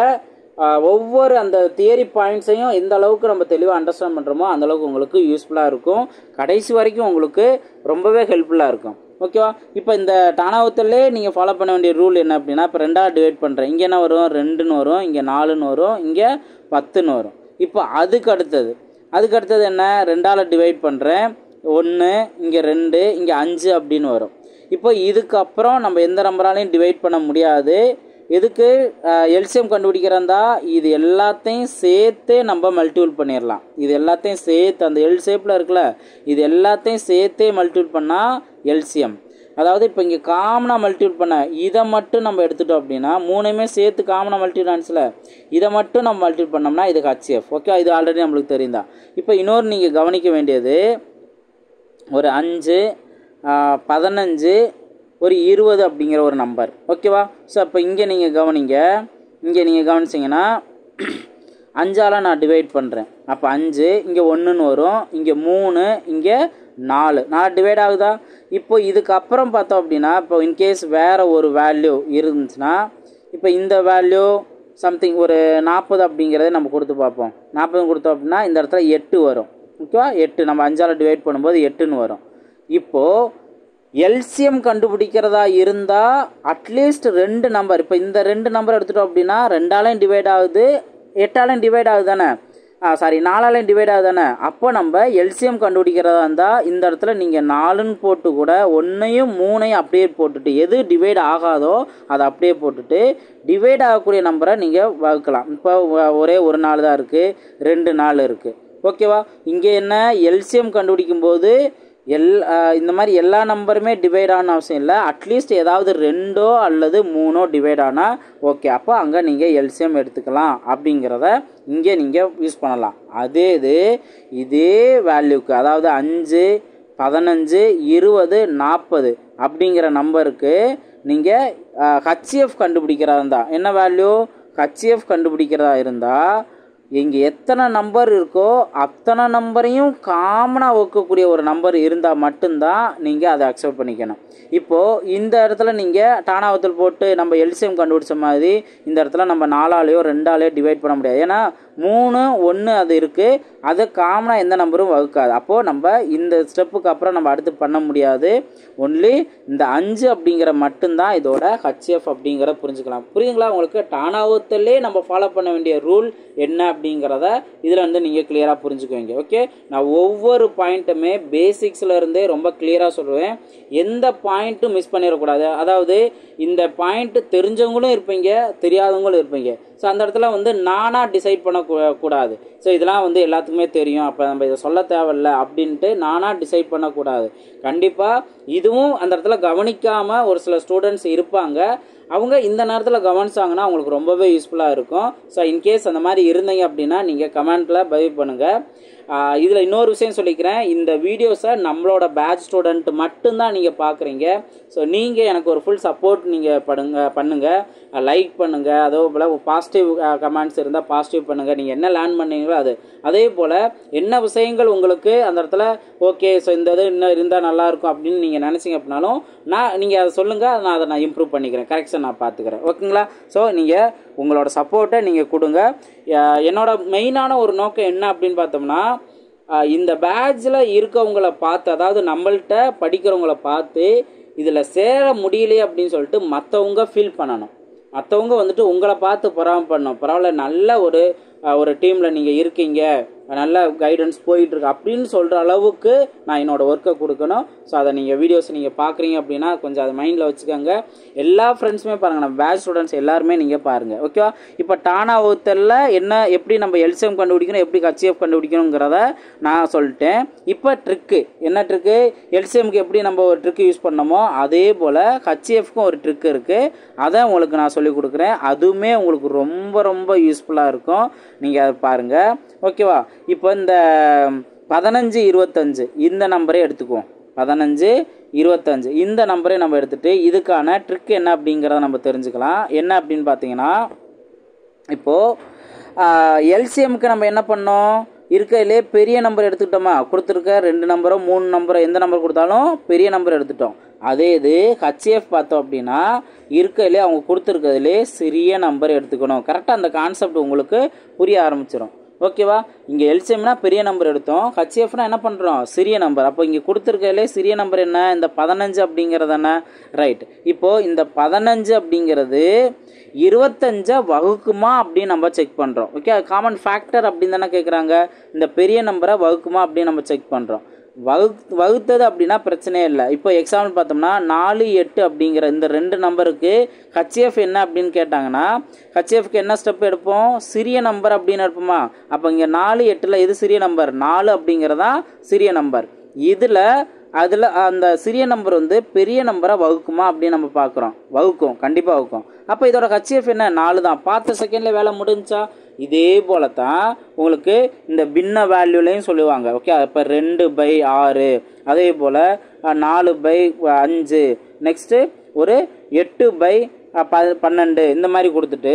ஒவ்வொரு அந்த தியரி பாயிண்ட்ஸையும் எந்த அளவுக்கு நம்ம தெளிவாக அண்டர்ஸ்டாண்ட் பண்ணுறோமோ அந்தளவுக்கு உங்களுக்கு யூஸ்ஃபுல்லாக இருக்கும், கடைசி வரைக்கும் உங்களுக்கு ரொம்பவே ஹெல்ப்ஃபுல்லாக இருக்கும். ஓகேவா? இப்போ இந்த டானாவத்தல்லே நீங்கள் ஃபாலோ பண்ண வேண்டிய ரூல் என்ன அப்படின்னா இப்போ 2ஆக டிவைட் பண்ணுறேன். இங்கே என்ன வரும், 2ன்னு வரும், இங்கே 4ன்னு வரும், இங்கே 10ன்னு வரும். இப்போ அதுக்கு அடுத்தது என்ன, 2ஆல் டிவைட் பண்ணுறேன், 1, இங்கே 2, இங்கே 5 அப்படின்னு வரும். இப்போ இதுக்கப்புறம் நம்ம எந்த நம்பராலையும் டிவைட் பண்ண முடியாது. எதுக்கு எல்சிஎம் கண்டுபிடிக்கிறதா இது எல்லாத்தையும் சேர்த்து நம்ம மல்டிபிள் பண்ணிடலாம். இது எல்லாத்தையும் சேர்த்து அந்த எல் ஷேப்பில் இருக்குல்ல, இது எல்லாத்தையும் சேர்த்தே மல்டிபிள் பண்ணால் எல்சிஎம். அதாவது இப்போ இங்கே காமனாக மல்டிபிள் பண்ண இதை மட்டும் நம்ம எடுத்துட்டோம் அப்படின்னா 3மே சேர்த்து காமனாக மல்டிபிள் ஆன்ஸில் இதை மட்டும் நம்ம மல்டிபிள் பண்ணோம்னா இது ஹச்சிஎஃப். ஓகே, இது ஆல்ரெடி நம்மளுக்கு தெரியுதா. இப்போ இன்னொரு நீங்கள் கவனிக்க வேண்டியது ஒரு 5 15 ஒரு 20 அப்படிங்கிற ஒரு நம்பர். ஓகேவா. ஸோ அப்போ இங்கே நீங்கள் கவனிச்சிங்கன்னா 5ஆல் நான் டிவைட் பண்ணுறேன். அப்போ 5 இங்கே 1ன்னு வரும், இங்கே 3, இங்கே 4 டிவைட் ஆகுதா. இப்போ இதுக்கப்புறம் பார்த்தோம் அப்படின்னா இப்போ இன்கேஸ் வேறு ஒரு வேல்யூ இருந்துச்சுன்னா இப்போ இந்த வேல்யூ சம்திங் ஒரு 40 அப்படிங்கிறத நம்ம கொடுத்து பார்ப்போம். 40 கொடுத்தோம் அப்படின்னா இந்த இடத்துல 8 வரும். ஓகேவா, 8 நம்ம 5ஆல் டிவைட் பண்ணும்போது 8ன்னு வரும். இப்போது எல்சிஎம் கண்டுபிடிக்கிறதா இருந்தால் அட்லீஸ்ட் 2 நம்பர், இப்போ இந்த 2 நம்பர் எடுத்துட்டோம் அப்படின்னா 2ஆலையும் டிவைட் ஆகுது, 8ஆலையும் டிவைட் ஆகுது தானே, 4ஆலையும் டிவைட் ஆகுது தானே. அப்போ நம்ம எல்சிஎம் கண்டுபிடிக்கிறதா இருந்தால் இந்த இடத்துல நீங்கள் 4ன்னு போட்டு கூட 1ஐயும் 3ஐயும் அப்படியே போட்டுட்டு எது டிவைட் ஆகாதோ அதை அப்படியே போட்டுட்டு டிவைட் ஆகக்கூடிய நம்பரை நீங்கள் வகுக்கலாம். இப்போ ஒரே ஒரு 4 தான் இருக்குது, 2 4 இருக்குது. ஓகேவா. இங்கே என்ன எல்சிஎம் கண்டுபிடிக்கும் போது இந்த மாதிரி எல்லா நம்பருமே டிவைட் ஆன அவசியம் இல்லை, அட்லீஸ்ட் ஏதாவது 2 அல்லது 3 டிவைட் ஆனால் ஓகே, அப்போ அங்கே நீங்கள் எல்சிஎம் எடுத்துக்கலாம் அப்படிங்கிறத இங்கே நீங்கள் யூஸ் பண்ணலாம். இதே வேல்யூக்கு அதாவது 5 15 20 40 அப்படிங்கிற நம்பருக்கு நீங்கள் ஹச்சிஎஃப் கண்டுபிடிக்கிறதா இருந்தால் என்ன வேல்யூ, ஹச்சிஎஃப் கண்டுபிடிக்கிறதா இருந்தால் இங்கே எத்தனை நம்பர் இருக்கோ அத்தனை நம்பரையும் காமனாக வைக்கக்கூடிய ஒரு நம்பர் இருந்தால் மட்டும்தான் நீங்கள் அதை அக்செப்ட் பண்ணிக்கணும். இப்போது இந்த இடத்துல நீங்கள் டானாவத்தில் போட்டு நம்ம எல்சிஎம் கண்டுபிடிச்ச மாதிரி இந்த இடத்துல நம்ம 4ஆலேயோ 2ஆலேயோ டிவைட் பண்ண முடியாது. ஏன்னா 3 1 அது இருக்குது, அது காமனாக எந்த நம்பரும் வகுக்காது. அப்போது நம்ம இந்த ஸ்டெப்புக்கு அப்புறம் நம்ம அடுத்து பண்ண முடியாது. ஒன்லி இந்த 5 அப்படிங்கிற மட்டும்தான் இதோட ஹச்சிஎஃப் அப்படிங்கிற புரிஞ்சுக்கலாம். புரியுதுங்களா உங்களுக்கு. டானாவத்திலே நம்ம ஃபாலோ பண்ண வேண்டிய ரூல் என்ன அப்படிங்கிறத இதில் வந்து நீங்கள் கிளியராக புரிஞ்சுக்குவீங்க. ஓகே, நான் ஒவ்வொரு பாயிண்ட்டுமே பேசிக்ஸில் இருந்தே ரொம்ப கிளியராக சொல்லுவேன், எந்த பாயிண்ட்டும் மிஸ் பண்ணிடக்கூடாது. அதாவது இந்த பாயிண்ட்டு தெரிஞ்சவங்களும் இருப்பீங்க, தெரியாதவங்களும் இருப்பீங்க. ஸோ அந்த இடத்துல வந்து நானாக டிசைட் பண்ணக்கூடாது. ஸோ இதெல்லாம் வந்து எல்லாத்துக்குமே தெரியும், அப்போ நம்ம இதை சொல்ல தேவையில்லை அப்படின்ட்டு நானாக டிசைட் பண்ணக்கூடாது. கண்டிப்பாக இதுவும் அந்த இடத்துல கவனிக்காமல் ஒரு சில ஸ்டூடெண்ட்ஸ் இருப்பாங்க, அவங்க இந்த நேரத்தில் கவனிச்சாங்கன்னா அவங்களுக்கு ரொம்பவே யூஸ்ஃபுல்லாக இருக்கும். ஸோ இன்கேஸ் அந்த மாதிரி இருந்தீங்க அப்படின்னா நீங்கள் கமெண்ட்டில் பதிவு பண்ணுங்கள். இதில் இன்னொரு விஷயம் சொல்லிக்கிறேன், இந்த வீடியோஸை நம்மளோட பேட்ச் ஸ்டூடெண்ட் மட்டும்தான் நீங்கள் பார்க்குறீங்க. ஸோ நீங்கள் எனக்கு ஒரு ஃபுல் சப்போர்ட் நீங்கள் பண்ணுங்கள், லைக் பண்ணுங்கள், அதே போல் பாசிட்டிவ் கமெண்ட்ஸ் இருந்தால் பாசிட்டிவ் பண்ணுங்கள், நீங்கள் என்ன லேர்ன் பண்ணீங்களோ அது. அதே போல் என்ன விஷயங்கள் உங்களுக்கு அந்த இடத்துல ஓகே ஸோ இந்த இது இன்னும் இருந்தால் நல்லாயிருக்கும் அப்படின்னு நீங்கள் நினச்சிங்க அப்படின்னாலும் நீங்கள் அதை சொல்லுங்கள், நான் இம்ப்ரூவ் பண்ணிக்கிறேன், கரெக்ஷன் நான் பார்த்துக்கிறேன். ஓகேங்களா. ஸோ நீங்கள் உங்களோட சப்போர்ட்டை நீங்கள் கொடுங்க. என்னோட மெயினான ஒரு நோக்கம் என்ன அப்படின்னு பார்த்தோம்னா, இந்த பேட்சில் இருக்கவங்கள பார்த்து, அதாவது நம்மள்கிட்ட படிக்கிறவங்கள பார்த்து இதில் சேர முடியலையே அப்படின்னு சொல்லிட்டு மற்றவங்க ஃபீல் பண்ணணும். மற்றவங்க வந்துட்டு உங்களை பார்த்து பண்ணணும், பரவாயில்ல நல்ல ஒரு டீமில் நீங்கள் இருக்கீங்க, நல்ல கைடன்ஸ் போயிட்டுருக்கு அப்படின்னு சொல்கிற அளவுக்கு நான் என்னோடய ஒர்க்கை கொடுக்கணும். ஸோ அதை நீங்கள் வீடியோஸ் நீங்கள் பார்க்குறீங்க அப்படின்னா கொஞ்சம் அதை மைண்டில் வச்சுக்கோங்க. எல்லா ஃப்ரெண்ட்ஸுமே பாருங்கள், நம்ம பேட்ச் ஸ்டூடெண்ட்ஸ் எல்லாருமே நீங்கள் பாருங்கள். ஓகேவா. இப்போ டானாவத்தில் எப்படி நம்ம எல்சிஎம் கண்டுபிடிக்கணும், எப்படி ஹச்சிஎஃப் கண்டுபிடிக்கணுங்கிறத நான் சொல்லிட்டேன். இப்போ ட்ரிக்கு என்ன ட்ரிக்கு, எல்சிஎம்க்கு எப்படி நம்ம ஒரு ட்ரிக்கு யூஸ் பண்ணோமோ அதே போல் ஹச்சிஎஃப்க்கும் ஒரு ட்ரிக் இருக்குது, அதை உங்களுக்கு நான் சொல்லிக் கொடுக்குறேன். அதுவுமே உங்களுக்கு ரொம்ப ரொம்ப யூஸ்ஃபுல்லாக இருக்கும், நீங்கள் அதை பாருங்கள். ஓகேவா. இப்போ இந்த 15 25 இந்த நம்பரே எடுத்துக்குவோம், 15 25 இந்த நம்பரே நம்ம எடுத்துகிட்டு இதுக்கான ட்ரிக் என்ன அப்படிங்கிறத நம்ம தெரிஞ்சுக்கலாம். என்ன அப்படின்னு பார்த்தீங்கன்னா, இப்போது எல்சிஎம்க்கு நம்ம என்ன பண்ணோம், இருக்கிறதுலே பெரிய நம்பர் எடுத்துக்கிட்டோமா, கொடுத்துருக்க 2 நம்பரோ 3 நம்பரோ எந்த நம்பர் கொடுத்தாலும் பெரிய நம்பர் எடுத்துட்டோம். அதே இது ஹச்சிஎஃப் பார்த்தோம் அப்படின்னா இருக்கிறதுலே அவங்க கொடுத்துருக்கிறதுலே சிறிய நம்பர் எடுத்துக்கணும். கரெக்டாக அந்த கான்செப்ட் உங்களுக்கு புரிய ஆரம்பிச்சிடும். ஓகேவா. இங்கே எல்சிஎம்னா பெரிய நம்பர் எடுத்தோம், ஹச்சிஎஃப்னா என்ன பண்ணுறோம், சிறிய நம்பர். அப்போ இங்கே கொடுத்துருக்கலே சிறிய நம்பர் என்ன, இந்த 15 அப்படிங்கிறது என்ன, ரைட். இப்போது இந்த 15 அப்படிங்கிறது 25 வகுக்குமா அப்படின்னு நம்ம செக் பண்ணுறோம். ஓகே, காமன் ஃபேக்டர் அப்படின்னு தானே கேட்குறாங்க, இந்த பெரிய நம்பரை வகுக்குமா அப்படின்னு நம்ம செக் பண்ணுறோம். வகுத்தது அப்படின்னா பிரச்சனையே இல்லை. இப்போ எக்ஸாம்பிள் பார்த்தோம்னா 4 8 அப்படிங்கிற இந்த 2 நம்பருக்கு ஹச்சிஎஃப் என்ன அப்படின்னு கேட்டாங்கன்னா ஹச்சிஎஃப்க்கு என்ன ஸ்டெப் எடுப்போம், சிறிய நம்பர் அப்படின்னு எடுப்போமா. அப்போ இங்கே 4 8ல் இது சிறிய நம்பர், 4 அப்படிங்கிறதா சிறிய நம்பர். இதில் அதில் அந்த சிறிய நம்பர் வந்து பெரிய நம்பரை வகுக்குமா அப்படின்னு நம்ம பார்க்குறோம். வகுக்கும், கண்டிப்பாக வகுக்கும். அப்போ இதோட ஹச்சிஎஃப் என்ன? 4 தான். பார்த்த செகண்டில் வேலை முடிஞ்சா? இதே போல தான் உங்களுக்கு இந்த பின்ன வேல்யூலையும் சொல்லுவாங்க. ஓகே, இப்போ 2/6, அதே போல் 4/5, நெக்ஸ்ட்டு ஒரு 8/12 இந்த மாதிரி கொடுத்துட்டு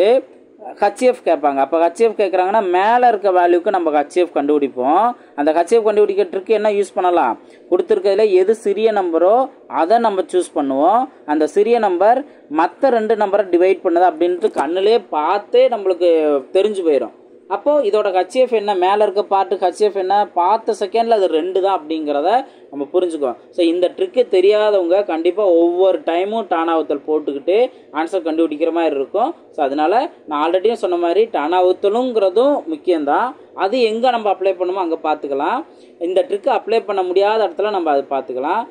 ஹச்சிஎஃப் கேட்பாங்க. அப்போ ஹச்சிஎஃப் கேட்குறாங்கன்னா மேலே இருக்க வேல்யூக்கு நம்ம ஹச்சிஎஃப் கண்டுபிடிப்போம். அந்த ஹச்சிஎஃப் கண்டுபிடிக்க ட்ரிக்கு என்ன யூஸ் பண்ணலாம்? கொடுத்துருக்கிறதுல எது சிறிய நம்பரோ அதை நம்ம சூஸ் பண்ணுவோம். அந்த சிறிய நம்பர் மற்ற 2 நம்பரை டிவைட் பண்ணுது அப்படின்ட்டு கண்ணிலே பார்த்தே நம்மளுக்கு தெரிஞ்சு போயிடும். அப்போது இதோட ஹச்சிஎஃப் என்ன? மேலே இருக்க பார்ட்டுக்கு ஹச்சிஎஃப் என்ன? பார்த்த செகண்டில் அது 2 தான் அப்படிங்கிறத நம்ம புரிஞ்சுக்குவோம். ஸோ இந்த ட்ரிக்கு தெரியாதவங்க கண்டிப்பாக ஒவ்வொரு டைமும் டானாவுத்தல் போட்டுக்கிட்டு ஆன்சர் கண்டுபிடிக்கிற மாதிரி இருக்கும். ஸோ அதனால் நான் ஆல்ரெடியும் சொன்ன மாதிரி டானாவுத்தலுங்கிறதும் முக்கியம்தான். அது எங்கே நம்ம அப்ளை பண்ணுமோ அங்கே பார்த்துக்கலாம். இந்த ட்ரிக்கு அப்ளை பண்ண முடியாத இடத்துல நம்ம அதை பார்த்துக்கலாம்.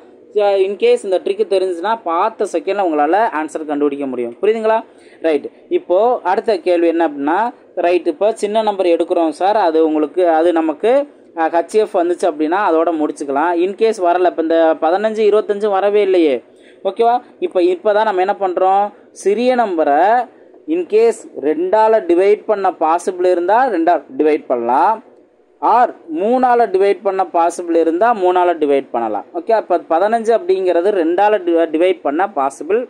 இன்கேஸ் இந்த ட்ரிக்கு தெரிஞ்சுன்னா பார்த்த செகண்டில் உங்களால் ஆன்சர் கண்டுபிடிக்க முடியும். புரியுதுங்களா? ரைட். இப்போது அடுத்த கேள்வி என்ன அப்படின்னா, ரைட், இப்போ சின்ன நம்பர் எடுக்கிறோம் சார், அது உங்களுக்கு அது நமக்கு ஹச்சிஎஃப் வந்துச்சு அப்படின்னா அதோட முடிச்சுக்கலாம். இன்கேஸ் வரலை, இப்போ இந்த 15, 25 வரவே இல்லையே. ஓகேவா? இப்போ தான் நம்ம என்ன பண்ணுறோம்? சிறிய நம்பரை இன்கேஸ் 2ஆல் டிவைட் பண்ண பாசிபிள் இருந்தால் 2ஆல் டிவைட் பண்ணலாம், ஆர் 3ஆல் டிவைட் பண்ண பாசிபிள் இருந்தால் 3ஆல் டிவைட் பண்ணலாம். ஓகே, அப்போ 15 அப்படிங்கிறது 2ஆல் டிவைட் பண்ண பாசிபிள்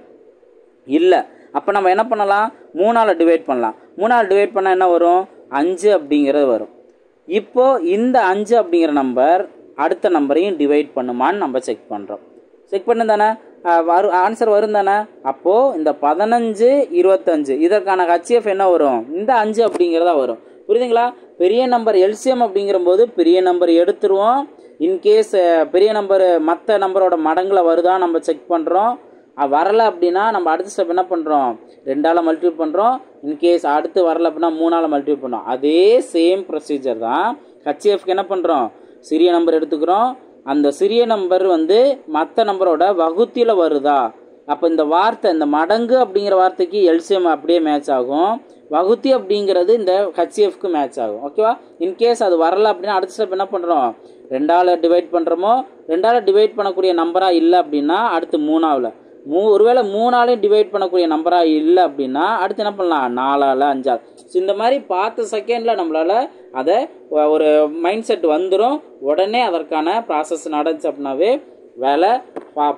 இல்லை. அப்போ நம்ம என்ன பண்ணலாம்? 3ஆல் டிவைட் பண்ணலாம். 3ஆல் டிவைட் பண்ணால் என்ன வரும்? 5 அப்படிங்கிறது வரும். இப்போது இந்த 5 அப்படிங்கிற நம்பர் அடுத்த நம்பரையும் டிவைட் பண்ணுமான்னு நம்ம செக் பண்ணுறோம். செக் பண்ணு தானே ஆன்சர் வரும் தானே? அப்போது இந்த 15, 25 இதற்கான ஹச்சிஎஃப் என்ன வரும்? இந்த 5 அப்படிங்கிறதா வரும். புரியுதுங்களா? பெரிய நம்பர் எல்சிஎம் அப்படிங்கிற போது பெரிய நம்பர் எடுத்துருவோம். இன்கேஸ் பெரிய நம்பர் மற்ற நம்பரோட மடங்கில் வருதா நம்ம செக் பண்ணுறோம். வரலை அப்படின்னா நம்ம அடுத்த ஸ்டெப் என்ன பண்ணுறோம்? 2ஆல் மல்டிபிள் பண்ணுறோம். இன்கேஸ் அடுத்து வரலை அப்படின்னா 3ஆல் மல்டிபிள் பண்ணுறோம். அதே சேம் ப்ரொசீஜர் தான் ஹச்சிஎஃப்க்கு என்ன பண்ணுறோம்? சிறிய நம்பர் எடுத்துக்கிறோம். அந்த சிறிய நம்பர் வந்து மற்ற நம்பரோட வகுத்தியில் வருதா? அப்போ இந்த வார்த்தை, இந்த மடங்கு அப்படிங்கிற வார்த்தைக்கு எல்சிஎம் அப்படியே மேட்ச் ஆகும். வகுத்தி அப்படிங்கிறது இந்த ஹச்சிஎஃப்க்கு மேட்ச் ஆகும். ஓகேவா? இன்கேஸ் அது வரலை அப்படின்னா அடுத்த ஸ்டெப் என்ன பண்ணுறோம்? 2ஆல் டிவைட் பண்ணுறோமோ, 2ஆல் டிவைட் பண்ணக்கூடிய நம்பராக இல்லை அப்படின்னா அடுத்து 3ஆல், ஒருவேளை 3ஆலையும் டிவைட் பண்ணக்கூடிய நம்பராக இல்லை அப்படின்னா அடுத்து என்ன பண்ணலாம்? 4ஆல், 5ஆல். ஸோ இந்த மாதிரி பார்த்த செகண்டில் நம்மளால் அதை ஒரு மைண்ட் செட் வந்துடும். உடனே அதற்கான ப்ராசஸ் நடந்துச்சு அப்படின்னாவே வேலை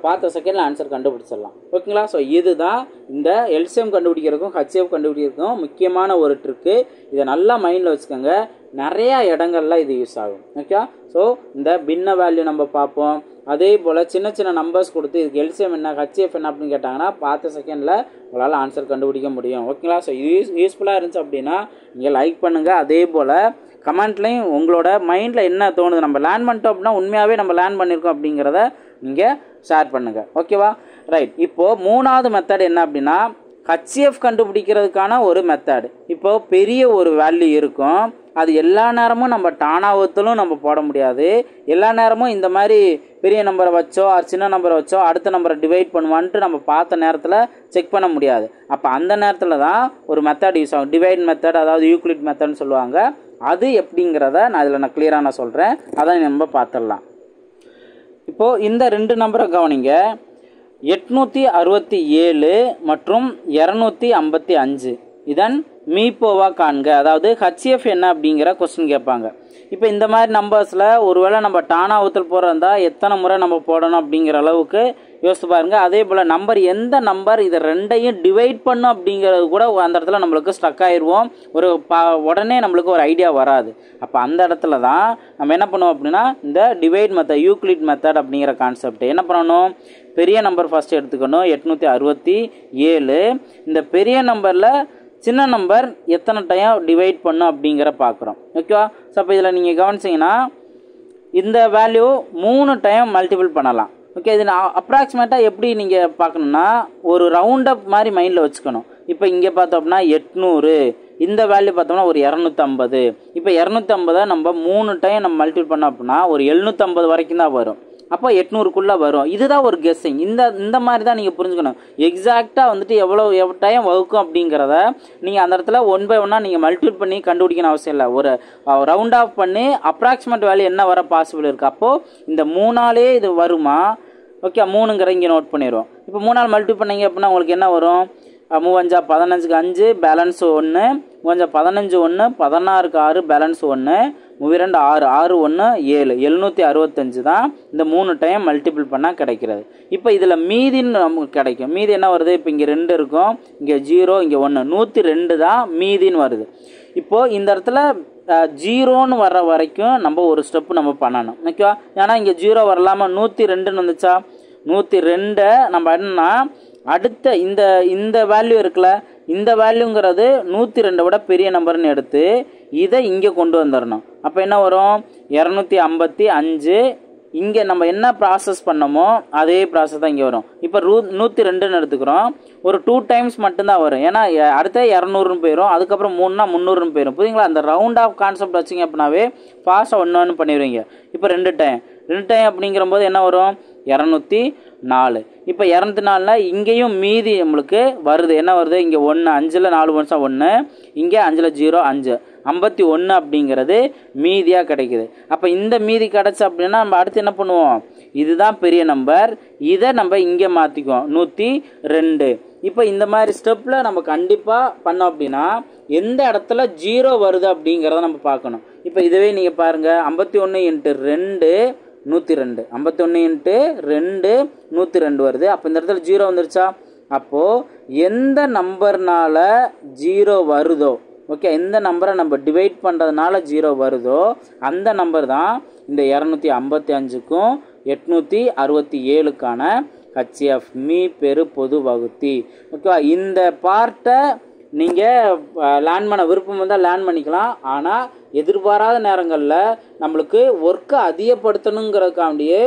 பார்த்த செகண்டில் ஆன்சர் கண்டுபிடிச்சிடலாம். ஓகேங்களா? ஸோ இதுதான் இந்த எல்சிஎம் கண்டுபிடிக்கிறதுக்கும் ஹச்சிஎஃப் கண்டுபிடிக்கிறதுக்கும் முக்கியமான ஒரு ட்ரிக்கு. இதை நல்லா மைண்டில் வச்சுக்கோங்க. நிறையா இடங்கள்ல இது யூஸ் ஆகும். ஓகே, ஸோ இந்த பின்ன வேல்யூ நம்ம பார்ப்போம். அதே போல் சின்ன சின்ன நம்பர்ஸ் கொடுத்து இதுக்கு எல்சிஎம் என்ன ஹச்சிஎஃப் என்ன அப்படின்னு கேட்டாங்கன்னா பார்த்த செகண்டில் உங்களால் ஆன்சர் கண்டுபிடிக்க முடியும். ஓகேங்களா? ஸோ யூஸ்ஃபுல்லாக இருந்துச்சு அப்படின்னா நீங்கள் லைக் பண்ணுங்கள். அதே போல் கமெண்ட்லையும் உங்களோட மைண்டில் என்ன தோணுது, நம்ம லேர்ன் பண்ணிட்டோம் அப்படின்னா உண்மையாகவே நம்ம லேர்ன் பண்ணியிருக்கோம் அப்படிங்கிறத நீங்கள் ஷேர் பண்ணுங்கள். ஓகேவா? ரைட். இப்போது 3ஆவது மெத்தட் என்ன அப்படின்னா ஹச்சிஎஃப் கண்டுபிடிக்கிறதுக்கான ஒரு மெத்தட். இப்போது பெரிய ஒரு வேல்யூ இருக்கும், அது எல்லா நேரமும் நம்ம டானாவத்தலும் நம்ம போட முடியாது. எல்லா நேரமும் இந்த மாதிரி பெரிய நம்பரை வச்சோ சின்ன நம்பரை வச்சோ அடுத்த நம்பரை டிவைட் பண்ணுவான்ட்டு நம்ம பார்த்த நேரத்தில் செக் பண்ண முடியாது. அப்போ அந்த நேரத்தில் தான் ஒரு மெத்தட் யூஸ் ஆகும், டிவைட் மெத்தட், அதாவது யூக்ளிட் மெத்தட்னு சொல்லுவாங்க. அது எப்படிங்கிறத நான் கிளியராக சொல்கிறேன், அதை நம்ம பார்த்துடலாம். இப்போது இந்த 2 நம்பரை கவனிங்க, 867 மற்றும் 255. இதன் மீப்போவா காண்க, அதாவது ஹச்சிஎஃப் என்ன அப்படிங்கிற கொஸ்டின் கேட்பாங்க. இப்போ இந்த மாதிரி நம்பர்ஸில் ஒருவேளை நம்ம டானாவத்தல் போடுறதா எத்தனை முறை நம்ம போடணும் அப்படிங்கிற அளவுக்கு யோசிச்சு பாருங்க. அதே போல் நம்பர் எந்த நம்பர் இதை ரெண்டையும் டிவைட் பண்ணும் அப்படிங்கிறது கூட அந்த இடத்துல நம்மளுக்கு ஸ்டக் ஆயிடுவோம். உடனே நம்மளுக்கு ஒரு ஐடியா வராது. அப்போ அந்த இடத்துல தான் நம்ம என்ன பண்ணுவோம் அப்படின்னா இந்த டிவைட் மெத்தட், யூக்ளிட் மெத்தட் அப்படிங்கிற கான்செப்ட் என்ன பண்ணணும், பெரிய நம்பர் ஃபஸ்ட்டு எடுத்துக்கணும் 867. இந்த பெரிய நம்பரில் சின்ன நம்பர் எத்தனை டைம் டிவைட் பண்ணும் அப்படிங்கிற பார்க்குறோம். ஓகேவா? ஸோ அப்போ இதில் நீங்கள் கவனிச்சிங்கன்னா இந்த வேல்யூ 3 டைம் மல்டிபிள் பண்ணலாம். ஓகே, இது அப்ராக்சிமேட்டாக எப்படி நீங்கள் பார்க்கணுன்னா ஒரு ரவுண்ட் அப் மாதிரி மைண்டில் வச்சுக்கணும். இப்போ இங்கே பார்த்தோம்னா 800, இந்த வேல்யூ பார்த்தோம்னா ஒரு 250. இப்போ 250 நம்ம 3 டைம் நம்ம மல்டிபிள் பண்ணோம் அப்படின்னா ஒரு 750 வரைக்கும் தான் வரும். அப்போ 800க்குள்ளே வரும். இதுதான் ஒரு கெஸ்ஸிங். இந்த மாதிரி தான் நீங்கள் புரிஞ்சுக்கணும். எக்ஸாக்டாக வந்துட்டு எவ்வளோ டைம் வகுக்கும் அப்படிங்கிறத நீங்கள் அந்த இடத்துல 1 by 1 நீங்கள் மல்டிபிள் பண்ணி கண்டுபிடிக்கணும் அவசியம் இல்லை. ஒரு ரவுண்ட் ஆஃப் பண்ணி அப்ராக்சிமேட் வேல்யூ என்ன வர பாசிபிள் இருக்குது. அப்போது இந்த 3ஆலே இது வருமா? ஓகே, 3ங்கிற இங்கே நோட் பண்ணிடுவோம். இப்போ 3ஆல் மல்டிபிள் பண்ணீங்க அப்படின்னா உங்களுக்கு என்ன வரும்? 3 5 5 பேலன்ஸ் 1, 3 15 1, 16 6 பேலன்ஸ் 1, 2 6 6 1 7 765 தான் இந்த 3 டைம் மல்டிபிள் பண்ணால் கிடைக்கிறது. இப்போ இதில் மீதின்னு நமக்கு கிடைக்கும். மீதி என்ன வருது? இப்போ இங்கே 2 இருக்கும், இங்கே 0, இங்கே 1, 102 தான் மீதின்னு வருது. இப்போது இந்த இடத்துல 0ன்னு வர்ற வரைக்கும் நம்ம ஒரு ஸ்டெப்பு நம்ம பண்ணணும். ஓகேவா? ஏன்னா இங்கே 0 வரலாமல் 102ன்னு வந்துச்சா? 102 நம்ம என்னன்னா அடுத்த இந்த வேல்யூ இருக்குல்ல, இந்த வேல்யூங்கிறது 102 விட பெரிய நம்பர்னு எடுத்து இதை இங்கே கொண்டு வந்துடணும். அப்போ என்ன வரும்? 255. இங்கே நம்ம என்ன ப்ராசஸ் பண்ணமோ அதே ப்ராசஸ் தான் இங்கே வரும். இப்போ 102ன்னு எடுத்துக்கிறோம். ஒரு 2 டைம்ஸ் மட்டும்தான் வரும். ஏன்னா அடுத்த 200ன்னு போயிடும், அதுக்கப்புறம் 3னா 300ன்னு போயிடும். புரியுங்களா? அந்த ரவுண்ட் ஆஃப் கான்செப்ட் வச்சிங்க அப்படின்னாவே ஃபாஸ்ட்டாக 1 பண்ணிடுவீங்க. இப்போ 2 டைம் அப்படிங்கிற போது என்ன வரும்? 204. இப்போ 204னா இங்கேயும் மீதி நம்மளுக்கு வருது. என்ன வருது? இங்கே 1, 5ல் 4 1 1, இங்கே 5ல் 0 5, 51 அப்படிங்கிறது மீதியாக கிடைக்குது. அப்போ இந்த மீதி கிடச்சி அப்படின்னா நம்ம அடுத்து என்ன பண்ணுவோம்? இதுதான் பெரிய நம்பர், இதை நம்ம இங்கே மாற்றிக்குவோம் 102. இப்போ இந்த மாதிரி ஸ்டெப்பில் நம்ம கண்டிப்பாக பண்ணோம் அப்படின்னா எந்த இடத்துல 0 வருது அப்படிங்கிறத நம்ம பார்க்கணும். இப்போ இதுவே நீங்கள் பாருங்கள், 51 × 2 102, 51 × 2 102 வருது. அப்போ இந்த இடத்துல 0 வந்துருச்சா? அப்போது எந்த நம்பர்னால 0 வருதோ, ஓகே, எந்த நம்பரை நம்ம டிவைட் பண்ணுறதுனால 0 வருதோ அந்த நம்பர் தான் இந்த 255க்கும் 867க்கான HCF, மீ பெரு பொது வகுத்தி. ஓகேவா? இந்த பார்ட்டை நீங்கள் லேர்ன் பண்ண விருப்பம் வந்தால் லேர்ன் பண்ணிக்கலாம். ஆனால் எதிர்பாராத நேரங்களில் நம்மளுக்கு ஒர்க்கை அதிகப்படுத்தணுங்கிறதுக்காண்டியே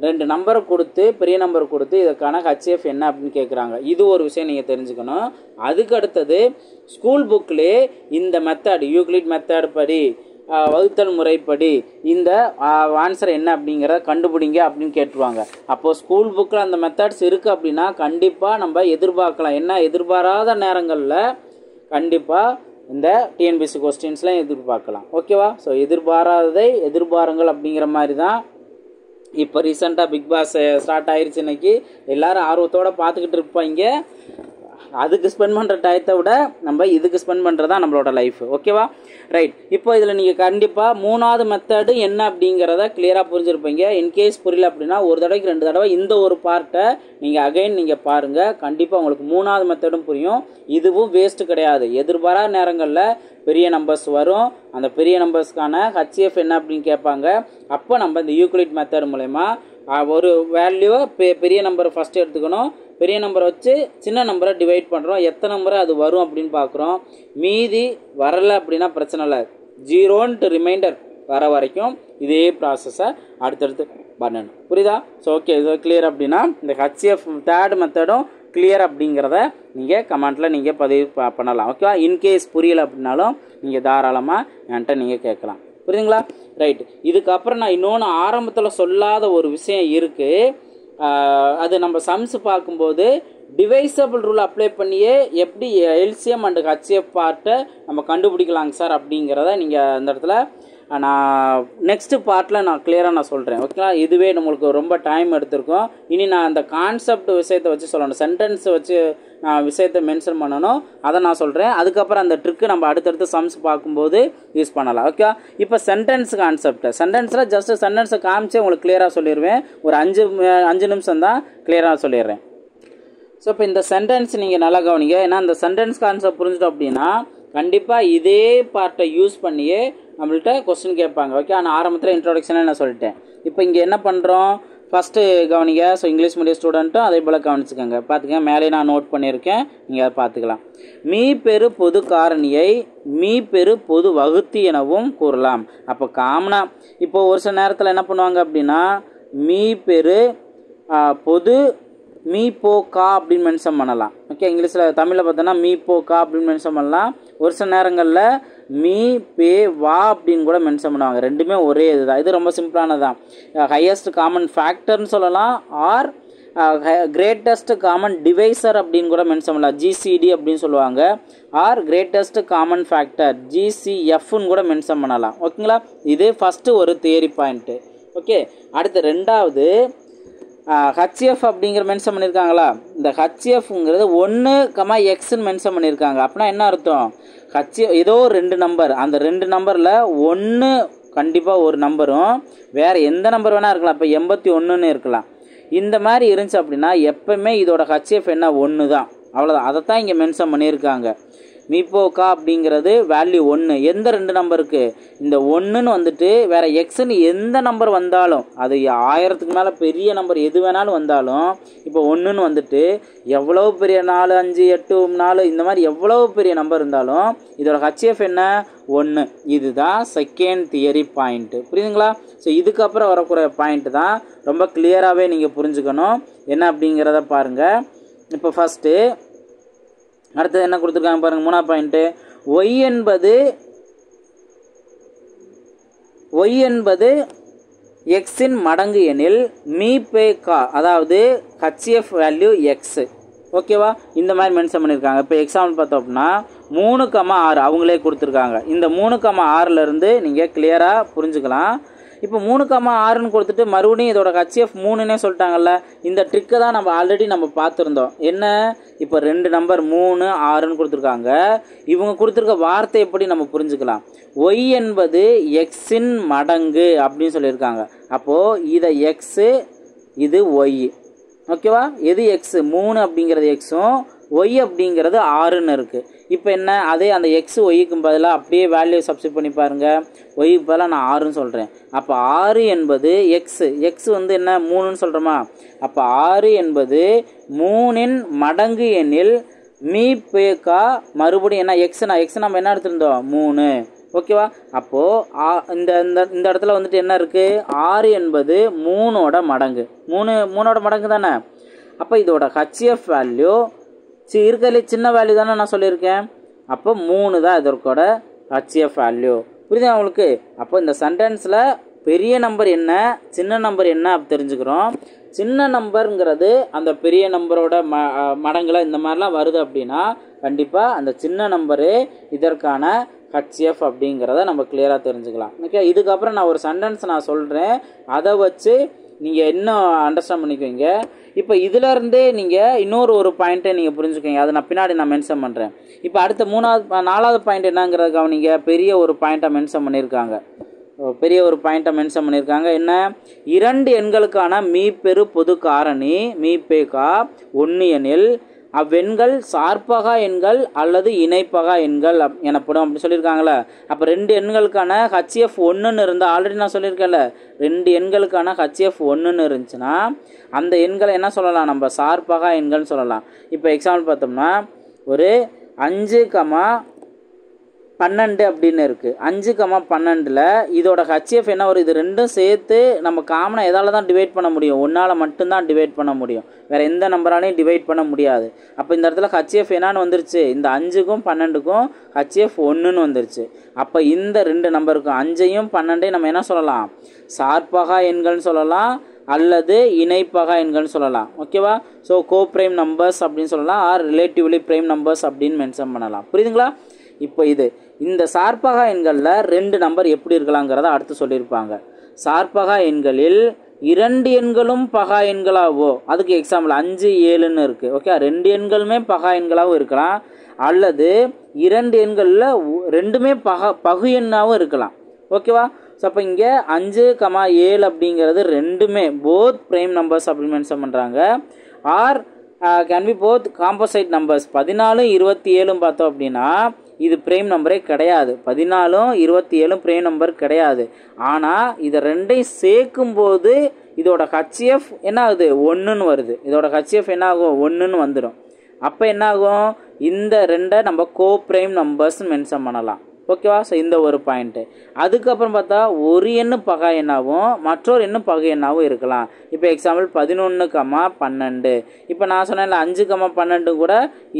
2 நம்பரை கொடுத்து, பெரிய நம்பரை கொடுத்து இதற்கான HCF என்ன அப்படின்னு கேட்குறாங்க. இது ஒரு விஷயம் நீங்கள் தெரிஞ்சுக்கணும். அதுக்கு அடுத்தது ஸ்கூல் புக்லேயே இந்த மெத்தட், யூக்ளிட் மெத்தட் படி, வகுத்தல் முறைப்படி இந்த ஆன்சர் என்ன அப்படிங்கிறத கண்டுபிடிங்க அப்படின்னு கேட்டுருவாங்க. அப்போது ஸ்கூல் புக்கில் அந்த மெத்தட்ஸ் இருக்குது அப்படின்னா கண்டிப்பாக நம்ம எதிர்பார்க்கலாம். என்ன எதிர்பாராத நேரங்களில் கண்டிப்பாக இந்த டிஎன்பிஎஸ்சி கொஸ்டின்ஸ்லாம் எதிர்பார்க்கலாம். ஓகேவா? ஸோ எதிர்பாராததை எதிர்பாருங்கள் அப்படிங்கிற மாதிரி தான். இப்போ ரீசெண்டாக பிக் பாஸ் ஸ்டார்ட் ஆயிடுச்சு. இன்னைக்கு எல்லாரும் ஆர்வத்தோடு பார்த்துக்கிட்டு இருப்பாங்க. அதுக்கு ஸ்பெண்ட் பண்ணுற டயத்தை விட நம்ம இதுக்கு ஸ்பெண்ட் பண்ணுறது தான் நம்மளோட லைஃப். ஓகேவா? ரைட். இப்போ இதில் நீங்கள் கண்டிப்பாக 3வது மெத்தடு என்ன அப்படிங்கிறத கிளியராக புரிஞ்சுருப்பீங்க. இன்கேஸ் புரியல அப்படின்னா ஒரு தடவைக்கு 2 தடவை இந்த ஒரு பார்ட்டை நீங்கள் அகைன் நீங்கள் பாருங்கள். கண்டிப்பாக உங்களுக்கு 3வது மெத்தடும் புரியும். இதுவும் வேஸ்ட்டு கிடையாது. எதிர்பாராத நேரங்களில் பெரிய நம்பர்ஸ் வரும். அந்த பெரிய நம்பர்ஸ்க்கான HCF என்ன அப்படின்னு கேட்பாங்க. அப்போ நம்ம இந்த யூக்ளிட் மெத்தட் மூலமா ஒரு வேல்யூவை பெரிய நம்பரை ஃபஸ்ட்டு எடுத்துக்கணும். பெரிய நம்பரை வச்சு சின்ன நம்பரை டிவைட் பண்ணுறோம். எத்தனை நம்பரை அது வரும் அப்படின்னு பார்க்குறோம். மீதி வரலை அப்படின்னா பிரச்சனை இல்லை. 0ன்ட்டு ரிமைண்டர் வர வரைக்கும் இதே ப்ராசஸை அடுத்தடுத்து பண்ணணும். புரியுதா? ஸோ ஓகே, இது கிளியர் அப்படின்னா இந்த HCF தேர்ட் மெத்தடும் கிளியர் அப்படிங்கிறத நீங்கள் கமெண்ட்டில் நீங்கள் பதிவு பண்ணலாம். ஓகேவா? இன்கேஸ் புரியலை அப்படின்னாலும் நீங்கள் தாராளமாக என்கிட்ட நீங்கள் கேட்கலாம். புரியுதுங்களா? ரைட். இதுக்கப்புறம் நான் இன்னொன்று ஆரம்பத்தில் சொல்லாத ஒரு விஷயம் இருக்குது. அது நம்ம சம்ஸ் பார்க்கும்போது டிவைசபிள் ரூல் அப்ளை பண்ணியே எப்படி LCM அண்ட் HCF பார்ட்டை நம்ம கண்டுபிடிக்கலாங்க சார் அப்படிங்கிறத நீங்கள் அந்த இடத்துல நான் நெக்ஸ்ட்டு பார்ட்டில் நான் கிளியராக நான் சொல்கிறேன். ஓகேங்களா? இதுவே நம்மளுக்கு ரொம்ப டைம் எடுத்திருக்கோம். இனி நான் அந்த கான்செப்ட் விஷயத்தை வச்சு சொல்லணும், சென்டென்ஸை வச்சு நான் விஷயத்தை மென்ஷன் பண்ணணும். அதை நான் சொல்கிறேன். அதுக்கப்புறம் அந்த ட்ரிக்கு நம்ம அடுத்தடுத்து சம்ஸ் பார்க்கும்போது யூஸ் பண்ணலாம். ஓகே? இப்போ சென்டென்ஸ் கான்செப்ட், சென்டென்ஸில் ஜஸ்ட் சென்டென்ஸை காமிச்சு உங்களுக்கு கிளியராக சொல்லிடுவேன். ஒரு 5 நிமிஷம் தான் கிளியராக சொல்லிடுறேன். ஸோ இப்போ இந்த சென்டென்ஸ் நீங்கள் நல்லா கவனிங்க. ஏன்னா இந்த சென்டென்ஸ் கான்செப்ட் புரிஞ்சுட்டோம் அப்படின்னா கண்டிப்பாக இதே பார்ட்டை யூஸ் பண்ணியே நம்மள்கிட்ட கொஸ்டின் கேட்பாங்க. ஓகே? ஆனால் ஆரம்பத்தில் இன்ட்ரோடக்ஷனே நான் சொல்லிட்டேன். இப்போ இங்கே என்ன பண்ணுறோம்? ஃபஸ்ட்டு கவனிங்க. ஸோ இங்கிலீஷ் மீடியம் ஸ்டூடெண்ட்டும் அதே போல் கவனிச்சுக்கோங்க. பார்த்துக்கங்க, மேலே நான் நோட் பண்ணியிருக்கேன், நீங்கள் அதை பார்த்துக்கலாம். மீ பெரு பொது காரணியை மீ பெரு பொது வகுத்தி எனவும் கூறலாம். அப்போ காமனாக இப்போ ஒரு சில நேரத்தில் என்ன பண்ணுவாங்க அப்படின்னா மீ பெரு பொது மீ போ கா அப்படின்னு மென்ஷன் பண்ணலாம். ஓகே? இங்கிலீஷில் தமிழில் பார்த்தோன்னா மீ போ கா அப்படின்னு மென்ஷன் பண்ணலாம். ஒரு சில நேரங்களில் மீ பே வா அப்படின்னு கூட மென்ஷன் பண்ணுவாங்க. ரெண்டுமே ஒரே இதுதான். இது ரொம்ப சிம்பிளானதான். ஹையஸ்ட் காமன் ஃபேக்டர்னு சொல்லலாம், ஆர் கிரேட்டஸ்ட் காமன் டிவைசர் அப்படின்னு கூட மென்ஷன் பண்ணலாம், ஜிசிடி அப்படின்னு சொல்லுவாங்க, ஆர் கிரேட்டஸ்ட் காமன் ஃபேக்டர் ஜிசிஎஃப்னு கூட மென்ஷன் பண்ணலாம். ஓகேங்களா, இது ஃபஸ்ட்டு ஒரு தியரி பாயிண்ட்டு. ஓகே, அடுத்து ரெண்டாவது ஹச்எஃப் அப்படிங்கிற மென்ஷன் பண்ணியிருக்காங்களா. இந்த ஹச்எஃப்ங்கிறது 1, எக்ஸ்ன்னு மென்ஷன் பண்ணியிருக்காங்க. அப்படின்னா என்ன அர்த்தம், ஏதோ 2 நம்பர், அந்த 2 நம்பரில் 1 கண்டிப்பாக ஒரு நம்பரும் வேறு எந்த நம்பர் வேணால் இருக்கலாம். இப்போ 81ன்னு இருக்கலாம். இந்த மாதிரி இருந்துச்சு அப்படின்னா எப்பவுமே இதோட ஹச்எஃப் என்ன 1 தான், அவ்வளோதான். அதை தான் இங்கே மென்ஷன் பண்ணியிருக்காங்க. மீப்போக்கா அப்படிங்கிறது வேல்யூ 1. எந்த 2 நம்பருக்கு, இந்த 1ன்னு வந்துட்டு வேறு எக்ஸ்ன்னு எந்த நம்பர் வந்தாலும், அது 1000க்கு மேலே பெரிய நம்பர் எது வேணாலும் வந்தாலும், இப்போ 1ன்னு வந்துட்டு எவ்வளோ பெரிய 4, 5, 8, 4 இந்த மாதிரி எவ்வளோ பெரிய நம்பர் இருந்தாலும் இதோட ஹச்எஃப் என்ன 1. இதுதான் செகண்ட் தியரி பாயிண்ட்டு. புரியுதுங்களா? ஸோ இதுக்கப்புறம் வரக்கூடிய பாயிண்ட் தான் ரொம்ப கிளியராகவே நீங்கள் புரிஞ்சுக்கணும். என்ன அப்படிங்கிறத பாருங்கள். இப்போ ஃபஸ்ட்டு அடுத்தது என்ன கொடுத்துருக்காங்க பாருங்கள். 3ஆவது பாயிண்ட்டு, ஒய் என்பது எக்ஸின் மடங்கு எனில் மீ பே கா, அதாவது ஹச்எஃப் வேல்யூ எக்ஸு. ஓகேவா, இந்த மாதிரி மென்ஷன் பண்ணியிருக்காங்க. இப்போ எக்ஸாம்பிள் பார்த்தோம் அப்படின்னா 3,6 அவங்களே கொடுத்துருக்காங்க. இந்த 3,6லேருந்து நீங்கள் கிளியராக புரிஞ்சுக்கலாம். இப்போ 3,6ன்னு கொடுத்துட்டு மறுபடியும் இதோட ஹச்எஃப் 3ன்னே சொல்லிட்டாங்கல்ல. இந்த ட்ரிக்கை தான் நம்ம ஆல்ரெடி பார்த்துருந்தோம். என்ன, இப்போ 2 நம்பர் 3, 6ன்னு கொடுத்துருக்காங்க. இவங்க கொடுத்துருக்க வார்த்தை எப்படி நம்ம புரிஞ்சுக்கலாம். ஒய் என்பது எக்ஸின் மடங்கு அப்படின்னு சொல்லியிருக்காங்க. அப்போது இதை எக்ஸு, இது ஒய். ஓகேவா, எது எக்ஸு 3 அப்படிங்கிறது எக்ஸும் ஒய் அப்படிங்கிறது 6ன்னு இருக்குது. இப்போ என்ன, அதே அந்த எக்ஸு ஒய்க்கும் பதிலாக அப்படியே வேல்யூ சப்ஸ்டிட் பண்ணி பாருங்கள். ஒய்க்கு பதிலாக நான் 6ன்னு சொல்கிறேன். அப்போ 6 என்பது எக்ஸ் வந்து என்ன 3ன்னு சொல்கிறோமா. அப்போ 6 என்பது 3ன் மடங்கு எண்ணில் மீ பேக்கா, மறுபடியும் என்ன எக்ஸ் நம்ம என்ன எடுத்திருந்தோம் 3. ஓகேவா, அப்போது இந்த இடத்துல வந்துட்டு என்ன இருக்குது, 6 என்பது 3ஓட மடங்கு. 3ஓட மடங்கு தானே. அப்போ இதோட ஹச்எஃப் வேல்யூ இருக்கிறதுலே சின்ன வேல்யூ தானே நான் சொல்லியிருக்கேன். அப்போ 3 தான் இதற்கோட ஹச்எஃப் வேல்யூ. புரியுதா உங்களுக்கு? அப்போ இந்த சென்டென்ஸில் பெரிய நம்பர் என்ன, சின்ன நம்பர் என்ன அப்படி தெரிஞ்சுக்கிறோம். சின்ன நம்பருங்கிறது அந்த பெரிய நம்பரோட மடங்கில் இந்த மாதிரிலாம் வருது அப்படின்னா கண்டிப்பாக அந்த சின்ன நம்பரு இதற்கான ஹச்எஃப் அப்படிங்கிறத நம்ம கிளியராக தெரிஞ்சுக்கலாம். ஓகே, இதுக்கப்புறம் நான் ஒரு சென்டென்ஸ் நான் சொல்கிறேன், அதை வச்சு நீங்கள் இன்னும் அண்டர்ஸ்டாண்ட் பண்ணிக்குவீங்க. இப்போ இதிலருந்தே நீங்கள் இன்னொரு பாயிண்ட்டை நீங்கள் புரிஞ்சுக்கோங்க. அதை நான் பின்னாடி மென்ஷன் பண்ணுறேன். இப்போ அடுத்த 4வது பாயிண்ட் என்னங்கிறத கவனிங்க. பெரிய ஒரு பாயிண்ட்டை மென்ஷன் பண்ணியிருக்காங்க. என்ன, 2 எண்களுக்கான மீப்பெரு பொது காரணி மீப்பேகா 1 எனில் அவ்வெண்கள் சார்பகா எண்கள் அல்லது இணைப்பகா எண்கள் எனப்படும் அப்படி சொல்லியிருக்காங்களே. அப்போ 2 எண்களுக்கான ஹச்எஃப் 1ன்னு இருந்தால், ஆல்ரெடி நான் சொல்லியிருக்கேன்ல, 2 எண்களுக்கான ஹச்எஃப் 1ன்னு இருந்துச்சுன்னா அந்த எண்களை என்ன சொல்லலாம், நம்ம சார்பகா எண்கள்னு சொல்லலாம். இப்போ எக்ஸாம்பிள் பார்த்தோம்னா ஒரு 5,12 அப்படின்னு இருக்குது. 5,12ல் இதோட ஹச்எஃப் என்ன வரும், இது ரெண்டும் சேர்த்து நம்ம காமனாக எதால் தான் டிவைட் பண்ண முடியும், 1ஆல் மட்டும்தான் டிவைட் பண்ண முடியும், வேறு எந்த நம்பராலையும் டிவைட் பண்ண முடியாது. அப்போ இந்த இடத்துல ஹச்எஃப் என்னான்னு வந்துருச்சு, இந்த 5க்கும் 12க்கும் ஹச்எஃப் 1ன்னு வந்துருச்சு. அப்போ இந்த 2 நம்பருக்கும் 5ஐயும் 12ஐயும் நம்ம என்ன சொல்லலாம், சார்பகா எண்கள்னு சொல்லலாம் அல்லது இணைப்பகா எண்கள்னு சொல்லலாம். ஓகேவா, ஸோ கோ பிரைம் நம்பர்ஸ் அப்படின்னு சொல்லலாம், ஆர் ரிலேட்டிவ்லி பிரைம் நம்பர்ஸ் அப்படின்னு மென்ஷன் பண்ணலாம். புரியுதுங்களா? இப்போ இந்த சார்பகா எண்களில் 2 நம்பர் எப்படி இருக்கலாங்கிறத அடுத்து சொல்லியிருப்பாங்க. சார்பகா எண்களில் 2 எண்களும் பகா எண்களாவோ, அதுக்கு எக்ஸாம்பிள் 5, 7ன்னு இருக்குது. ஓகே, 2 எண்களுமே பகா எண்களாகவும் இருக்கலாம், அல்லது 2 எண்களில் 2மே பகு எண்ணாகவும் இருக்கலாம். ஓகேவா, ஸோ அப்போ இங்கே 5, 7 அப்படிங்கிறது 2மே போத் பிரைம் நம்பர்ஸ் அப்படின்னு மென்ஷன் பண்ணுறாங்க. Or can be both composite numbers. 14, 27 பார்த்தோம் அப்படின்னா இது பிரைம் நம்பரே கிடையாது. 14, 27 பிரைம் நம்பர் கிடையாது. ஆனால் இதை 2ஐயும் சேர்க்கும்போது இதோட ஹச்எஃப் என்ன ஆகுது, 1ன்னு வருது. இதோட ஹச்எஃப் என்ன ஆகும், 1ன்னு வந்துடும். அப்போ என்ன ஆகும், இந்த 2ஐ நம்ம கோ பிரைம் நம்பர்ஸ்ன்னு மென்ஷன் பண்ணலாம். ஓகேவா, ஸோ இந்த ஒரு பாயிண்ட்டு. அதுக்கப்புறம் பார்த்தா ஒரு எண்ணு பகா எண்ணாகவும் மற்றொரு எண்ணு பகை எண்ணாகவும் இருக்கலாம். இப்போ எக்ஸாம்பிள் 11,12. இப்போ நான் சொன்னேன்ல 5,12 கூட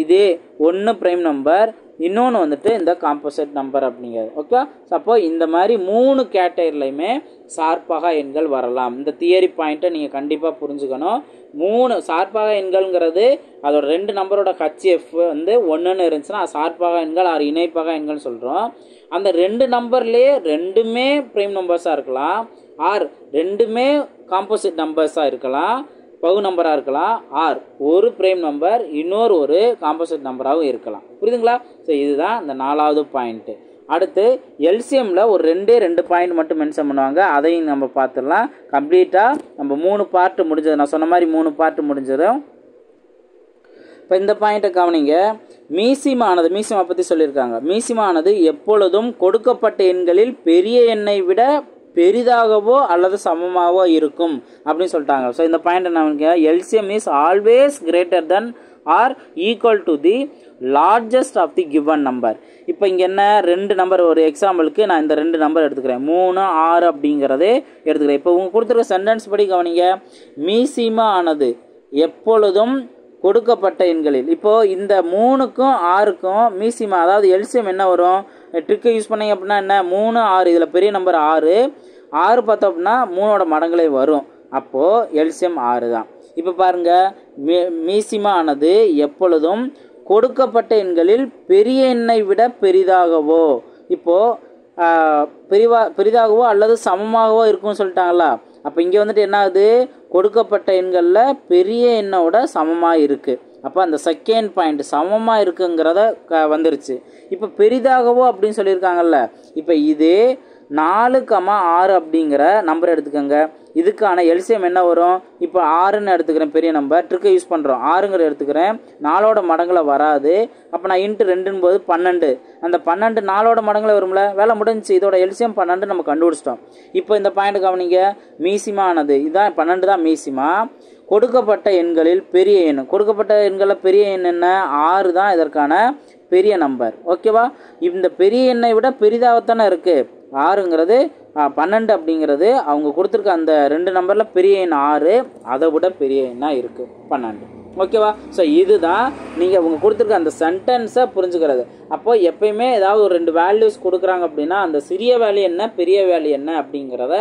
இதே 1 பிரைம் நம்பர் இன்னொன்று வந்துட்டு இந்த காம்போசிட் நம்பர் அப்படிங்கிறது. ஓகே, அப்போ இந்த மாதிரி 3 கேட்டகரிலையுமே சார்பகா எண்கள் வரலாம். இந்த தியரி பாயிண்ட்டை நீங்கள் கண்டிப்பாக புரிஞ்சுக்கணும். 3 சார்பகா எண்கள்ங்கிறது அதோட 2 நம்பரோட ஹெச்எஃப் வந்து 1ன்னு இருந்துச்சுன்னா சார்பகா எண்கள் ஆறு இணைப்பகா எண்கள்னு சொல்கிறோம். அந்த 2 நம்பர்லேயே 2மே ப்ரைம் நம்பர்ஸாக இருக்கலாம், ஆர் 2மே காம்போசிட் நம்பர்ஸாக இருக்கலாம், பகு நம்பராக இருக்கலாம், ஆர் ஒரு ப்ரைம் நம்பர் இன்னொரு ஒரு காம்போசிட் நம்பராகவும் இருக்கலாம். புரியுதுங்களா? ஸோ இதுதான் இந்த 4வது பாயிண்ட்டு. அடுத்து எல்சிஎம்மில் ஒரு 2 பாயிண்ட் மட்டும் மென்ஷன் பண்ணுவாங்க, அதையும் நம்ம பார்த்துடலாம். கம்ப்ளீட்டாக நம்ம 3 பார்ட்டு முடிஞ்சது, நான் சொன்ன மாதிரி 3 பார்ட்டு முடிஞ்சதும். இப்போ இந்த பாயிண்ட்டை கவனிங்க. மீசிமானது, மீசிமா பற்றி சொல்லியிருக்காங்க. மீசிமானது எப்பொழுதும் கொடுக்கப்பட்ட எண்களில் பெரிய எண்ணை விட பெரிதாகவோ அல்லது சமமாகவோ இருக்கும் அப்படின்னு சொல்லிட்டாங்க. ஸோ இந்த பாயிண்ட் என்ன, LCM is always greater than or equal to the largest of the given number. இப்போ இங்கே என்ன 2 நம்பர், ஒரு எக்ஸாம்பிளுக்கு நான் இந்த 2 நம்பர் எடுத்துக்கிறேன், 3, 6 அப்படிங்கிறதே எடுத்துக்கிறேன். இப்போ உங்க கொடுத்துருக்க சென்டென்ஸ் படி கவனிங்க. மீசிமா ஆனது எப்பொழுதும் கொடுக்கப்பட்ட எண்களில், இப்போது இந்த 3க்கும் 6க்கும் மீசிமா அதாவது எல்சிஎம் என்ன வரும், ட்ரிக்கை யூஸ் பண்ணீங்க அப்படின்னா என்ன, 3, 6, இதில் பெரிய நம்பர் 6 பார்த்தோம் அப்படின்னா 3ஓட மடங்களே வரும். அப்போது எல்சிஎம் 6 தான். இப்போ பாருங்கள், மீசிமா ஆனது எப்பொழுதும் கொடுக்கப்பட்ட எண்களில் பெரிய எண்ணை விட பெரிதாகவோ, இப்போது பெரிதாகவோ அல்லது சமமாகவோ இருக்கும்னு சொல்லிட்டாங்களா. அப்போ இங்கே வந்துட்டு என்ன ஆகுது, கொடுக்கப்பட்ட எண்களில் பெரிய எண்ணோட சமமாக இருக்குது. அப்போ அந்த செகண்ட் பாயிண்ட் சமமாக இருக்குங்கிறத வந்துருச்சு. இப்போ பெரிதாகவோ அப்படின்னு சொல்லியிருக்காங்கல்ல, இப்போ இதே 4,6 அப்படிங்கிற நம்பர் எடுத்துக்கோங்க. இதுக்கான எல்சிஎம் என்ன வரும், இப்போ 6ன்னு எடுத்துக்கிறேன், பெரிய நம்பர், ட்ரிக்கை யூஸ் பண்ணுறோம், 6ங்கிற எடுத்துக்கிறேன், 4ஓட மடங்களை வராது. அப்போ நான் இன்ட்டு 2ன்னு போது 12, அந்த 12 4ஓட மடங்களை வரும்ல, வேலை முடிஞ்சு. இதோட எல்சிஎம் 12 நம்ம கண்டுபிடிச்சிட்டோம். இப்போ இந்த பாயிண்ட் கவனிங்க, மீசிமா ஆனது இதான் 12 தான் மீசிமா. கொடுக்கப்பட்ட எண்களில் பெரிய எண், கொடுக்கப்பட்ட எண்களில் பெரிய எண் என்ன, 6 தான் இதற்கான பெரிய நம்பர். ஓகேவா? இந்த பெரிய எண்ணை விட பெரிதாகத்தானே இருக்குது 6ங்கிறது, 12 அப்படிங்கிறது அவங்க கொடுத்துருக்க அந்த 2 நம்பரில் பெரிய எண் 6, அதை விட பெரிய எண்ணாக இருக்குது 12. ஓகேவா? ஸோ இதுதான் நீங்கள் அவங்க கொடுத்துருக்க அந்த சென்டென்ஸை புரிஞ்சுக்கிறது. அப்போது எப்பயுமே ஏதாவது ஒரு 2 வேல்யூஸ் கொடுக்குறாங்க அப்படின்னா அந்த சிறிய வேல்யூ என்ன பெரிய வேல்யூ என்ன அப்படிங்கிறத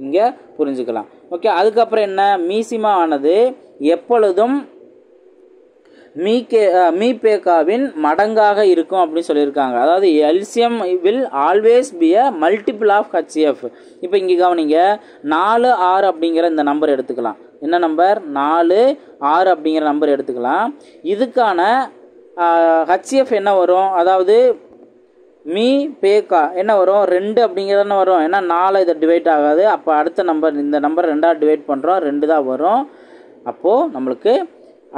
இங்கே புரிஞ்சுக்கலாம். ஓகே, அதுக்கப்புறம் என்ன, மீசிமா ஆனது எப்பொழுதும் மீபேக்காவின் மடங்காக இருக்கும் அப்படின்னு சொல்லியிருக்காங்க. அதாவது LCM will always be a multiple of HF. இப்போ இங்கே கவனிங்க, 4, 6 அப்படிங்கிற இந்த நம்பர் எடுத்துக்கலாம். என்ன நம்பர், 4, 6 அப்படிங்கிற நம்பர் எடுத்துக்கலாம். இதுக்கான ஹெச்எஃப் என்ன வரும், அதாவது மீ பேக்கா என்ன வரும், 2 அப்படிங்கிறதுன்னு வரும். ஏன்னா 4 இதை டிவைட் ஆகாது. அப்போ அடுத்த நம்பர், இந்த நம்பர் 2ஆக டிவைட் பண்ணுறோம், 2 தான் வரும். அப்போது நம்மளுக்கு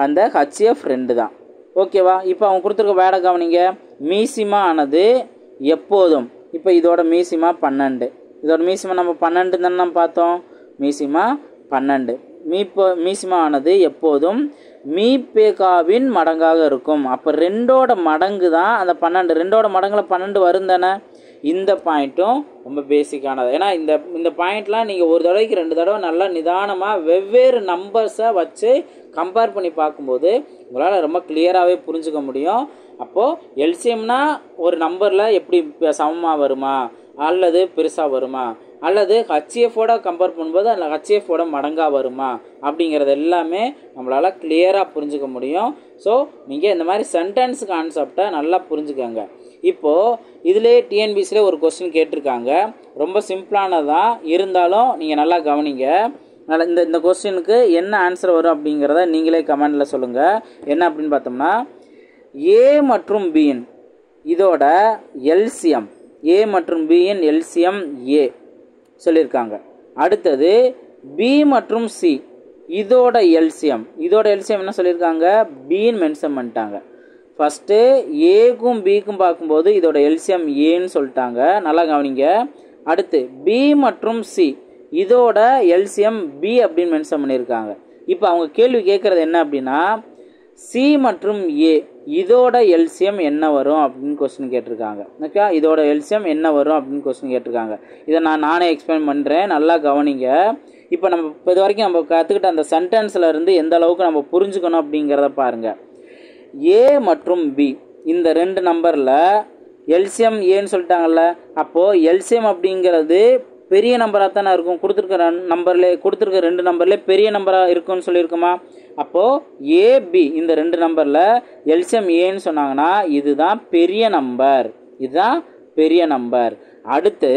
அந்த ஹெச்எஃப் 2 தான். ஓகேவா? இப்போ அவங்க கொடுத்துருக்க வேடை கவனிங்க. மீசிமா ஆனது எப்போதும், இப்போ இதோட மீசிமா 12, இதோட மீசிமா நம்ம 12 தானே நம்ம பார்த்தோம், மீசிமா 12. மீசிமா ஆனது எப்போதும் மீபேக்காவின் மடங்காக இருக்கும். அப்போ 2ஓட மடங்கு தான் அந்த 12, 2ஓட மடங்கில் 12 வரும் தானே. இந்த பாயிண்ட்டும் ரொம்ப பேசிக்கானது. ஏன்னா இந்த பாயிண்ட்லாம் நீங்கள் ஒரு தடவைக்கு 2 தடவை நல்லா நிதானமாக வெவ்வேறு நம்பர்ஸை வச்சு கம்பேர் பண்ணி பார்க்கும்போது உங்களால் ரொம்ப கிளியராகவே புரிஞ்சுக்க முடியும். அப்போது எல்சிஎம்னா ஒரு நம்பரில் எப்படி சமமாக வருமா அல்லது பெருசாக வருமா, அல்லது ஹெச்எஃபோட கம்பேர் பண்ணும்போது அந்த ஹெச்எஃபோட மடங்காக வருமா அப்படிங்கிறது எல்லாமே நம்மளால் கிளியராக புரிஞ்சுக்க முடியும். ஸோ நீங்கள் இந்த மாதிரி சென்டென்ஸ் கான்செப்டை நல்லா புரிஞ்சுக்கோங்க. இப்போது இதிலே டிஎன்பிசியில் ஒரு கொஸ்டின் கேட்டிருக்காங்க, ரொம்ப சிம்பிளானதான், இருந்தாலும் நீங்கள் நல்லா கவனிங்க. இந்த கொஸ்டினுக்கு என்ன ஆன்சர் வரும் அப்படிங்கிறத நீங்களே கமெண்டில் சொல்லுங்கள். என்ன அப்படின்னு பார்த்தோம்னா, ஏ மற்றும் பியின் இதோட எல்சிஎம், ஏ மற்றும் பியின் எல்சிஎம் ஏ சொல்லியிருக்காங்க. அடுத்தது பி மற்றும் சி இதோட எல்சிஎம் என்ன சொல்லியிருக்காங்க, பின்னு மென்ஷன் பண்ணிட்டாங்க. ஃபஸ்ட்டு ஏக்கும் பிக்கும் பார்க்கும்போது இதோட எல்சிஎம் ஏன்னு சொல்லிட்டாங்க, நல்லா கவனிங்க. அடுத்து பி மற்றும் சி இதோட எல்சிஎம் பி அப்படின்னு மென்ஷன் பண்ணியிருக்காங்க. இப்போ அவங்க கேள்வி கேட்குறது என்ன அப்படின்னா, சி மற்றும் ஏ இதோட எல்சிஎம் என்ன வரும் அப்படின்னு கொஸ்டின் கேட்டிருக்காங்க. ஓகே, இதோட எல்சிஎம் என்ன வரும் அப்படின்னு கொஸ்டின் கேட்டிருக்காங்க. இதை நானே எக்ஸ்பிளைன் பண்ணுறேன், நல்லா கவனிங்க. இப்போ இது வரைக்கும் நம்ம கற்றுக்கிட்ட அந்த சென்டென்ஸில் இருந்து எந்த அளவுக்கு நம்ம புரிஞ்சுக்கணும் அப்படிங்கிறத பாருங்கள். ஏ மற்றும் பி இந்த ரெண்டு நம்பரில் எல்சிஎம் ஏன்னு சொல்லிட்டாங்கல்ல, அப்போது எல்சிஎம் அப்படிங்கிறது பெரிய நம்பராக தானே இருக்கும். கொடுத்துருக்க ரெண்டு நம்பர்லேயே பெரிய நம்பராக இருக்குன்னு சொல்லியிருக்குமா. அப்போது ஏபி இந்த ரெண்டு நம்பரில் எல்சிஎம் ஏன்னு சொன்னாங்கன்னா இதுதான் பெரிய நம்பர், இதுதான் பெரிய நம்பர். அடுத்து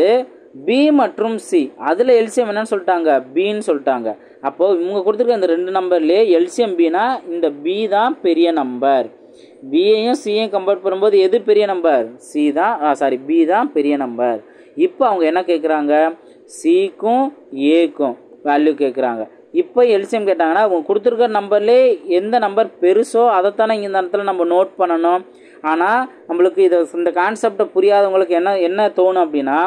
பி மற்றும் சி, அதில் எல்சிஎம் என்னன்னு சொல்லிட்டாங்க, பின்னு சொல்லிட்டாங்க. அப்போது இவங்க கொடுத்துருக்க இந்த ரெண்டு நம்பர்லேயே எல்சிஎம் பினா இந்த பி தான் பெரிய நம்பர். பியையும் சியையும் கம்பேர் பண்ணும்போது எது பெரிய நம்பர், சி தான் பி தான் பெரிய நம்பர். இப்போ அவங்க என்ன கேட்குறாங்க, சிக்கும் ஏக்கும் வேல்யூ கேட்குறாங்க. இப்போ எல்சிஎம் கேட்டாங்கன்னா அவங்க கொடுத்துருக்க நம்பர்லேயே எந்த நம்பர் பெருசோ அதைத்தானே இங்கே இந்த இடத்துல நம்ம நோட் பண்ணணும். ஆனால் நம்மளுக்கு இந்த கான்செப்டை புரியாதவங்களுக்கு என்ன தோணும் அப்படின்னா,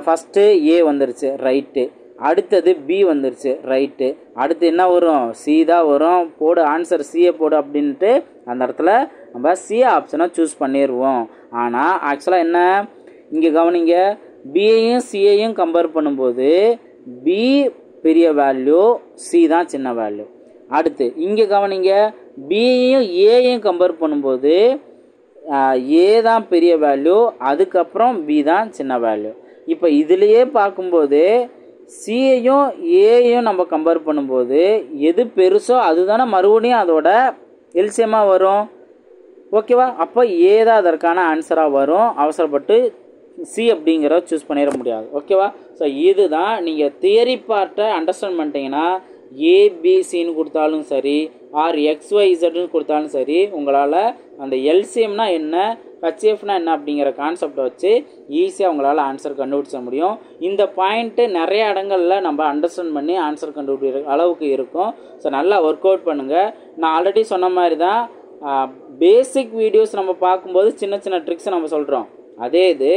ஃபஸ்ட்டு ஏ வந்துருச்சு ரைட்டு, அடுத்தது பி வந்துருச்சு ரைட்டு, அடுத்து என்ன வரும், சி தான் வரும், போடு ஆன்சர் சியை போடு அப்படின்ட்டு அந்த இடத்துல நம்ம சி ஆப்ஷனை சூஸ் பண்ணிடுவோம். ஆனால் ஆக்சுவலாக என்ன, இங்கே கவனிங்க, பியையும் சியையும் கம்பேர் பண்ணும்போது பி பெரிய வேல்யூ, சி தான் சின்ன வேல்யூ. அடுத்து இங்கே கவனிங்க, பியையும் ஏயையும் கம்பேர் பண்ணும்போது ஏ தான் பெரிய வேல்யூ, அதுக்கப்புறம் பி தான் சின்ன வேல்யூ. இப்போ இதுலேயே பார்க்கும்போது சியையும் ஏயையும் நம்ம கம்பேர் பண்ணும்போது எது பெருசோ அதுதானே மறுபடியும் அதோட எல்சிஎம்மாக வரும். ஓகேவா, அப்போ ஏ தான் அதற்கான ஆன்சராக வரும். அவசரப்பட்டு சி அப்படிங்கிறத சூஸ் பண்ணிட முடியாது. ஓகேவா, ஸோ இதுதான் நீங்கள் தியரி பார்ட்டை அண்டர்ஸ்டாண்ட் பண்ணிட்டீங்கன்னா ஏபிசின்னு கொடுத்தாலும் சரி ஆர் XYZன்னு கொடுத்தாலும் சரி உங்களால் அந்த எல்சிஎம்னா என்ன, ஹெச்எஃப்னா என்ன அப்படிங்கிற கான்செப்டை வச்சு ஈஸியாக உங்களால் ஆன்சர் கண்டுபிடிச்ச முடியும். இந்த பாயிண்ட்டு நிறைய இடங்களில் நம்ம அண்டர்ஸ்டாண்ட் பண்ணி ஆன்சர் கண்டுபிடிக்கிற அளவுக்கு இருக்கும். ஸோ நல்லா ஒர்க் அவுட் பண்ணுங்கள். நான் ஆல்ரெடி சொன்ன மாதிரி தான் பேசிக் வீடியோஸ் நம்ம பார்க்கும்போது சின்ன சின்ன ட்ரிக்ஸ் நம்ம சொல்கிறோம். அதே இது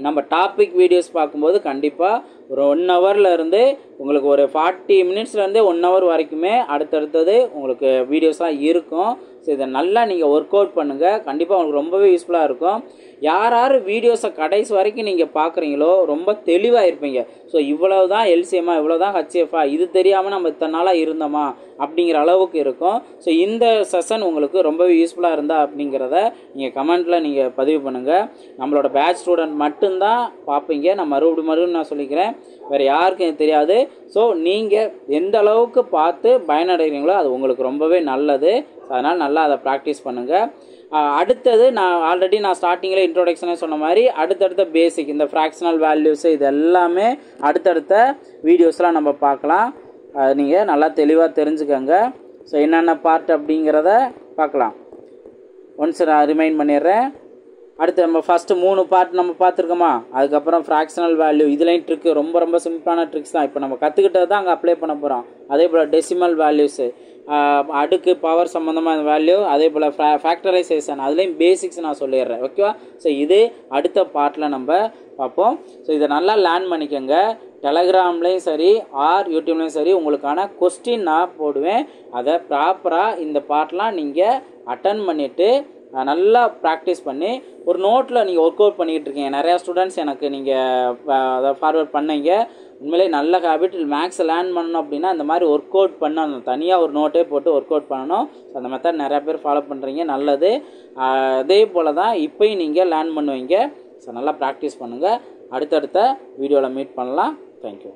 நம்ம டாபிக் வீடியோஸ் பார்க்கும்போது கண்டிப்பாக ஒரு 1 ஹவர்லேருந்து உங்களுக்கு ஒரு 40 மினிட்ஸ்லேருந்து 1 ஹவர் வரைக்குமே அடுத்தடுத்தது உங்களுக்கு வீடியோஸ்லாம் இருக்கும். ஸோ இதை நல்லா நீங்கள் ஒர்க் அவுட் பண்ணுங்கள், கண்டிப்பாக உங்களுக்கு ரொம்பவே யூஸ்ஃபுல்லாக இருக்கும். யார் வீடியோஸை கடைசி வரைக்கும் நீங்கள் பார்க்குறீங்களோ ரொம்ப தெளிவாக இருப்பீங்க. ஸோ இவ்வளோ தான் எல்சிஎம்மா, இவ்வளோ தான் ஹெச்எஃப்ஆ, இது தெரியாமல் நம்ம இத்தனை நாளாக இருந்தோமா அப்படிங்கிற அளவுக்கு இருக்கும். ஸோ இந்த செஷன் உங்களுக்கு ரொம்பவே யூஸ்ஃபுல்லாக இருந்தால் அப்படிங்கிறத நீங்கள் கமெண்ட்டில் நீங்கள் பதிவு பண்ணுங்கள். நம்மளோட பேட்ச் ஸ்டூடெண்ட் மட்டும்தான் பார்ப்பீங்க. நான் மறுபடியும் நான் சொல்லிக்கிறேன், வேறு யாருக்கும் இது தெரியாது. ஸோ நீங்கள் எந்த அளவுக்கு பார்த்து பயனடைகிறீங்களோ அது உங்களுக்கு ரொம்பவே நல்லது. அதனால் நல்லா அதை ப்ராக்டிஸ் பண்ணுங்கள். அடுத்தது நான் ஸ்டார்டிங்கில் இன்ட்ரோடக்ஷனே சொன்ன மாதிரி அடுத்தடுத்த பேசிக் இந்த ஃப்ராக்ஷனல் வேல்யூஸு இது எல்லாமே அடுத்தடுத்த வீடியோஸ்லாம் நம்ம பார்க்கலாம். நீங்கள் நல்லா தெளிவாக தெரிஞ்சுக்கோங்க. ஸோ என்னென்ன பார்ட் அப்படிங்கிறத பார்க்கலாம். ஒன்ஸ் நான் ரிமைண்ட் பண்ணிடுறேன். அடுத்து நம்ம ஃபஸ்ட்டு 3 பார்ட் நம்ம பார்த்துருக்கோமா, அதுக்கப்புறம் ஃப்ராக்ஷனல் வேல்யூ, இதுலேயும் ட்ரிக்கு ரொம்ப ரொம்ப சிம்பிளான ட்ரிக்ஸ் தான். இப்போ நம்ம கற்றுக்கிட்டது தான் அங்கே அப்ளை பண்ண போகிறோம். அதே போல் டெசிமல் வேல்யூஸு, அடுக்கு பவர் சம்மந்தமாக வேல்யூ, அதே போல் ஃபேக்டரைசேஷன், அதுலேயும் பேசிக்ஸ் நான் சொல்லிடுறேன். ஓகேவா, ஸோ இது அடுத்த பார்ட்டில் நம்ம பார்ப்போம். ஸோ இதை நல்லா லேர்ன் பண்ணிக்கோங்க. டெலகிராம்லேயும் சரி ஆர் யூடியூப்லேயும் சரி உங்களுக்கான கொஸ்டின் நான் போடுவேன். அதை ப்ராப்பராக இந்த பார்ட்லாம் நீங்கள் அட்டன் பண்ணிவிட்டு நல்லா ப்ராக்டிஸ் பண்ணி ஒரு நோட்டில் நீங்கள் ஒர்க் அவுட் பண்ணிக்கிட்டு இருக்கீங்க. நிறையா ஸ்டூடெண்ட்ஸ் எனக்கு நீங்கள் அதை ஃபார்வர்ட் பண்ணீங்க. உண்மையிலே நல்ல ஹேபிட். மேக்ஸை லேர்ன் பண்ணணும் அப்படின்னா இந்த மாதிரி ஒர்க் அவுட் பண்ணணும், தனியாக ஒரு நோட்டே போட்டு ஒர்க் அவுட் பண்ணணும். ஸோ அந்த மெத்தட் நிறையா பேர் ஃபாலோ பண்ணுறீங்க, நல்லது. அதே போல் தான் இப்போயும் நீங்கள் லேர்ன் பண்ணுவீங்க. ஸோ நல்லா ப்ராக்டிஸ் பண்ணுங்கள். அடுத்தடுத்த வீடியோவில் மீட் பண்ணலாம். தேங்க்யூ.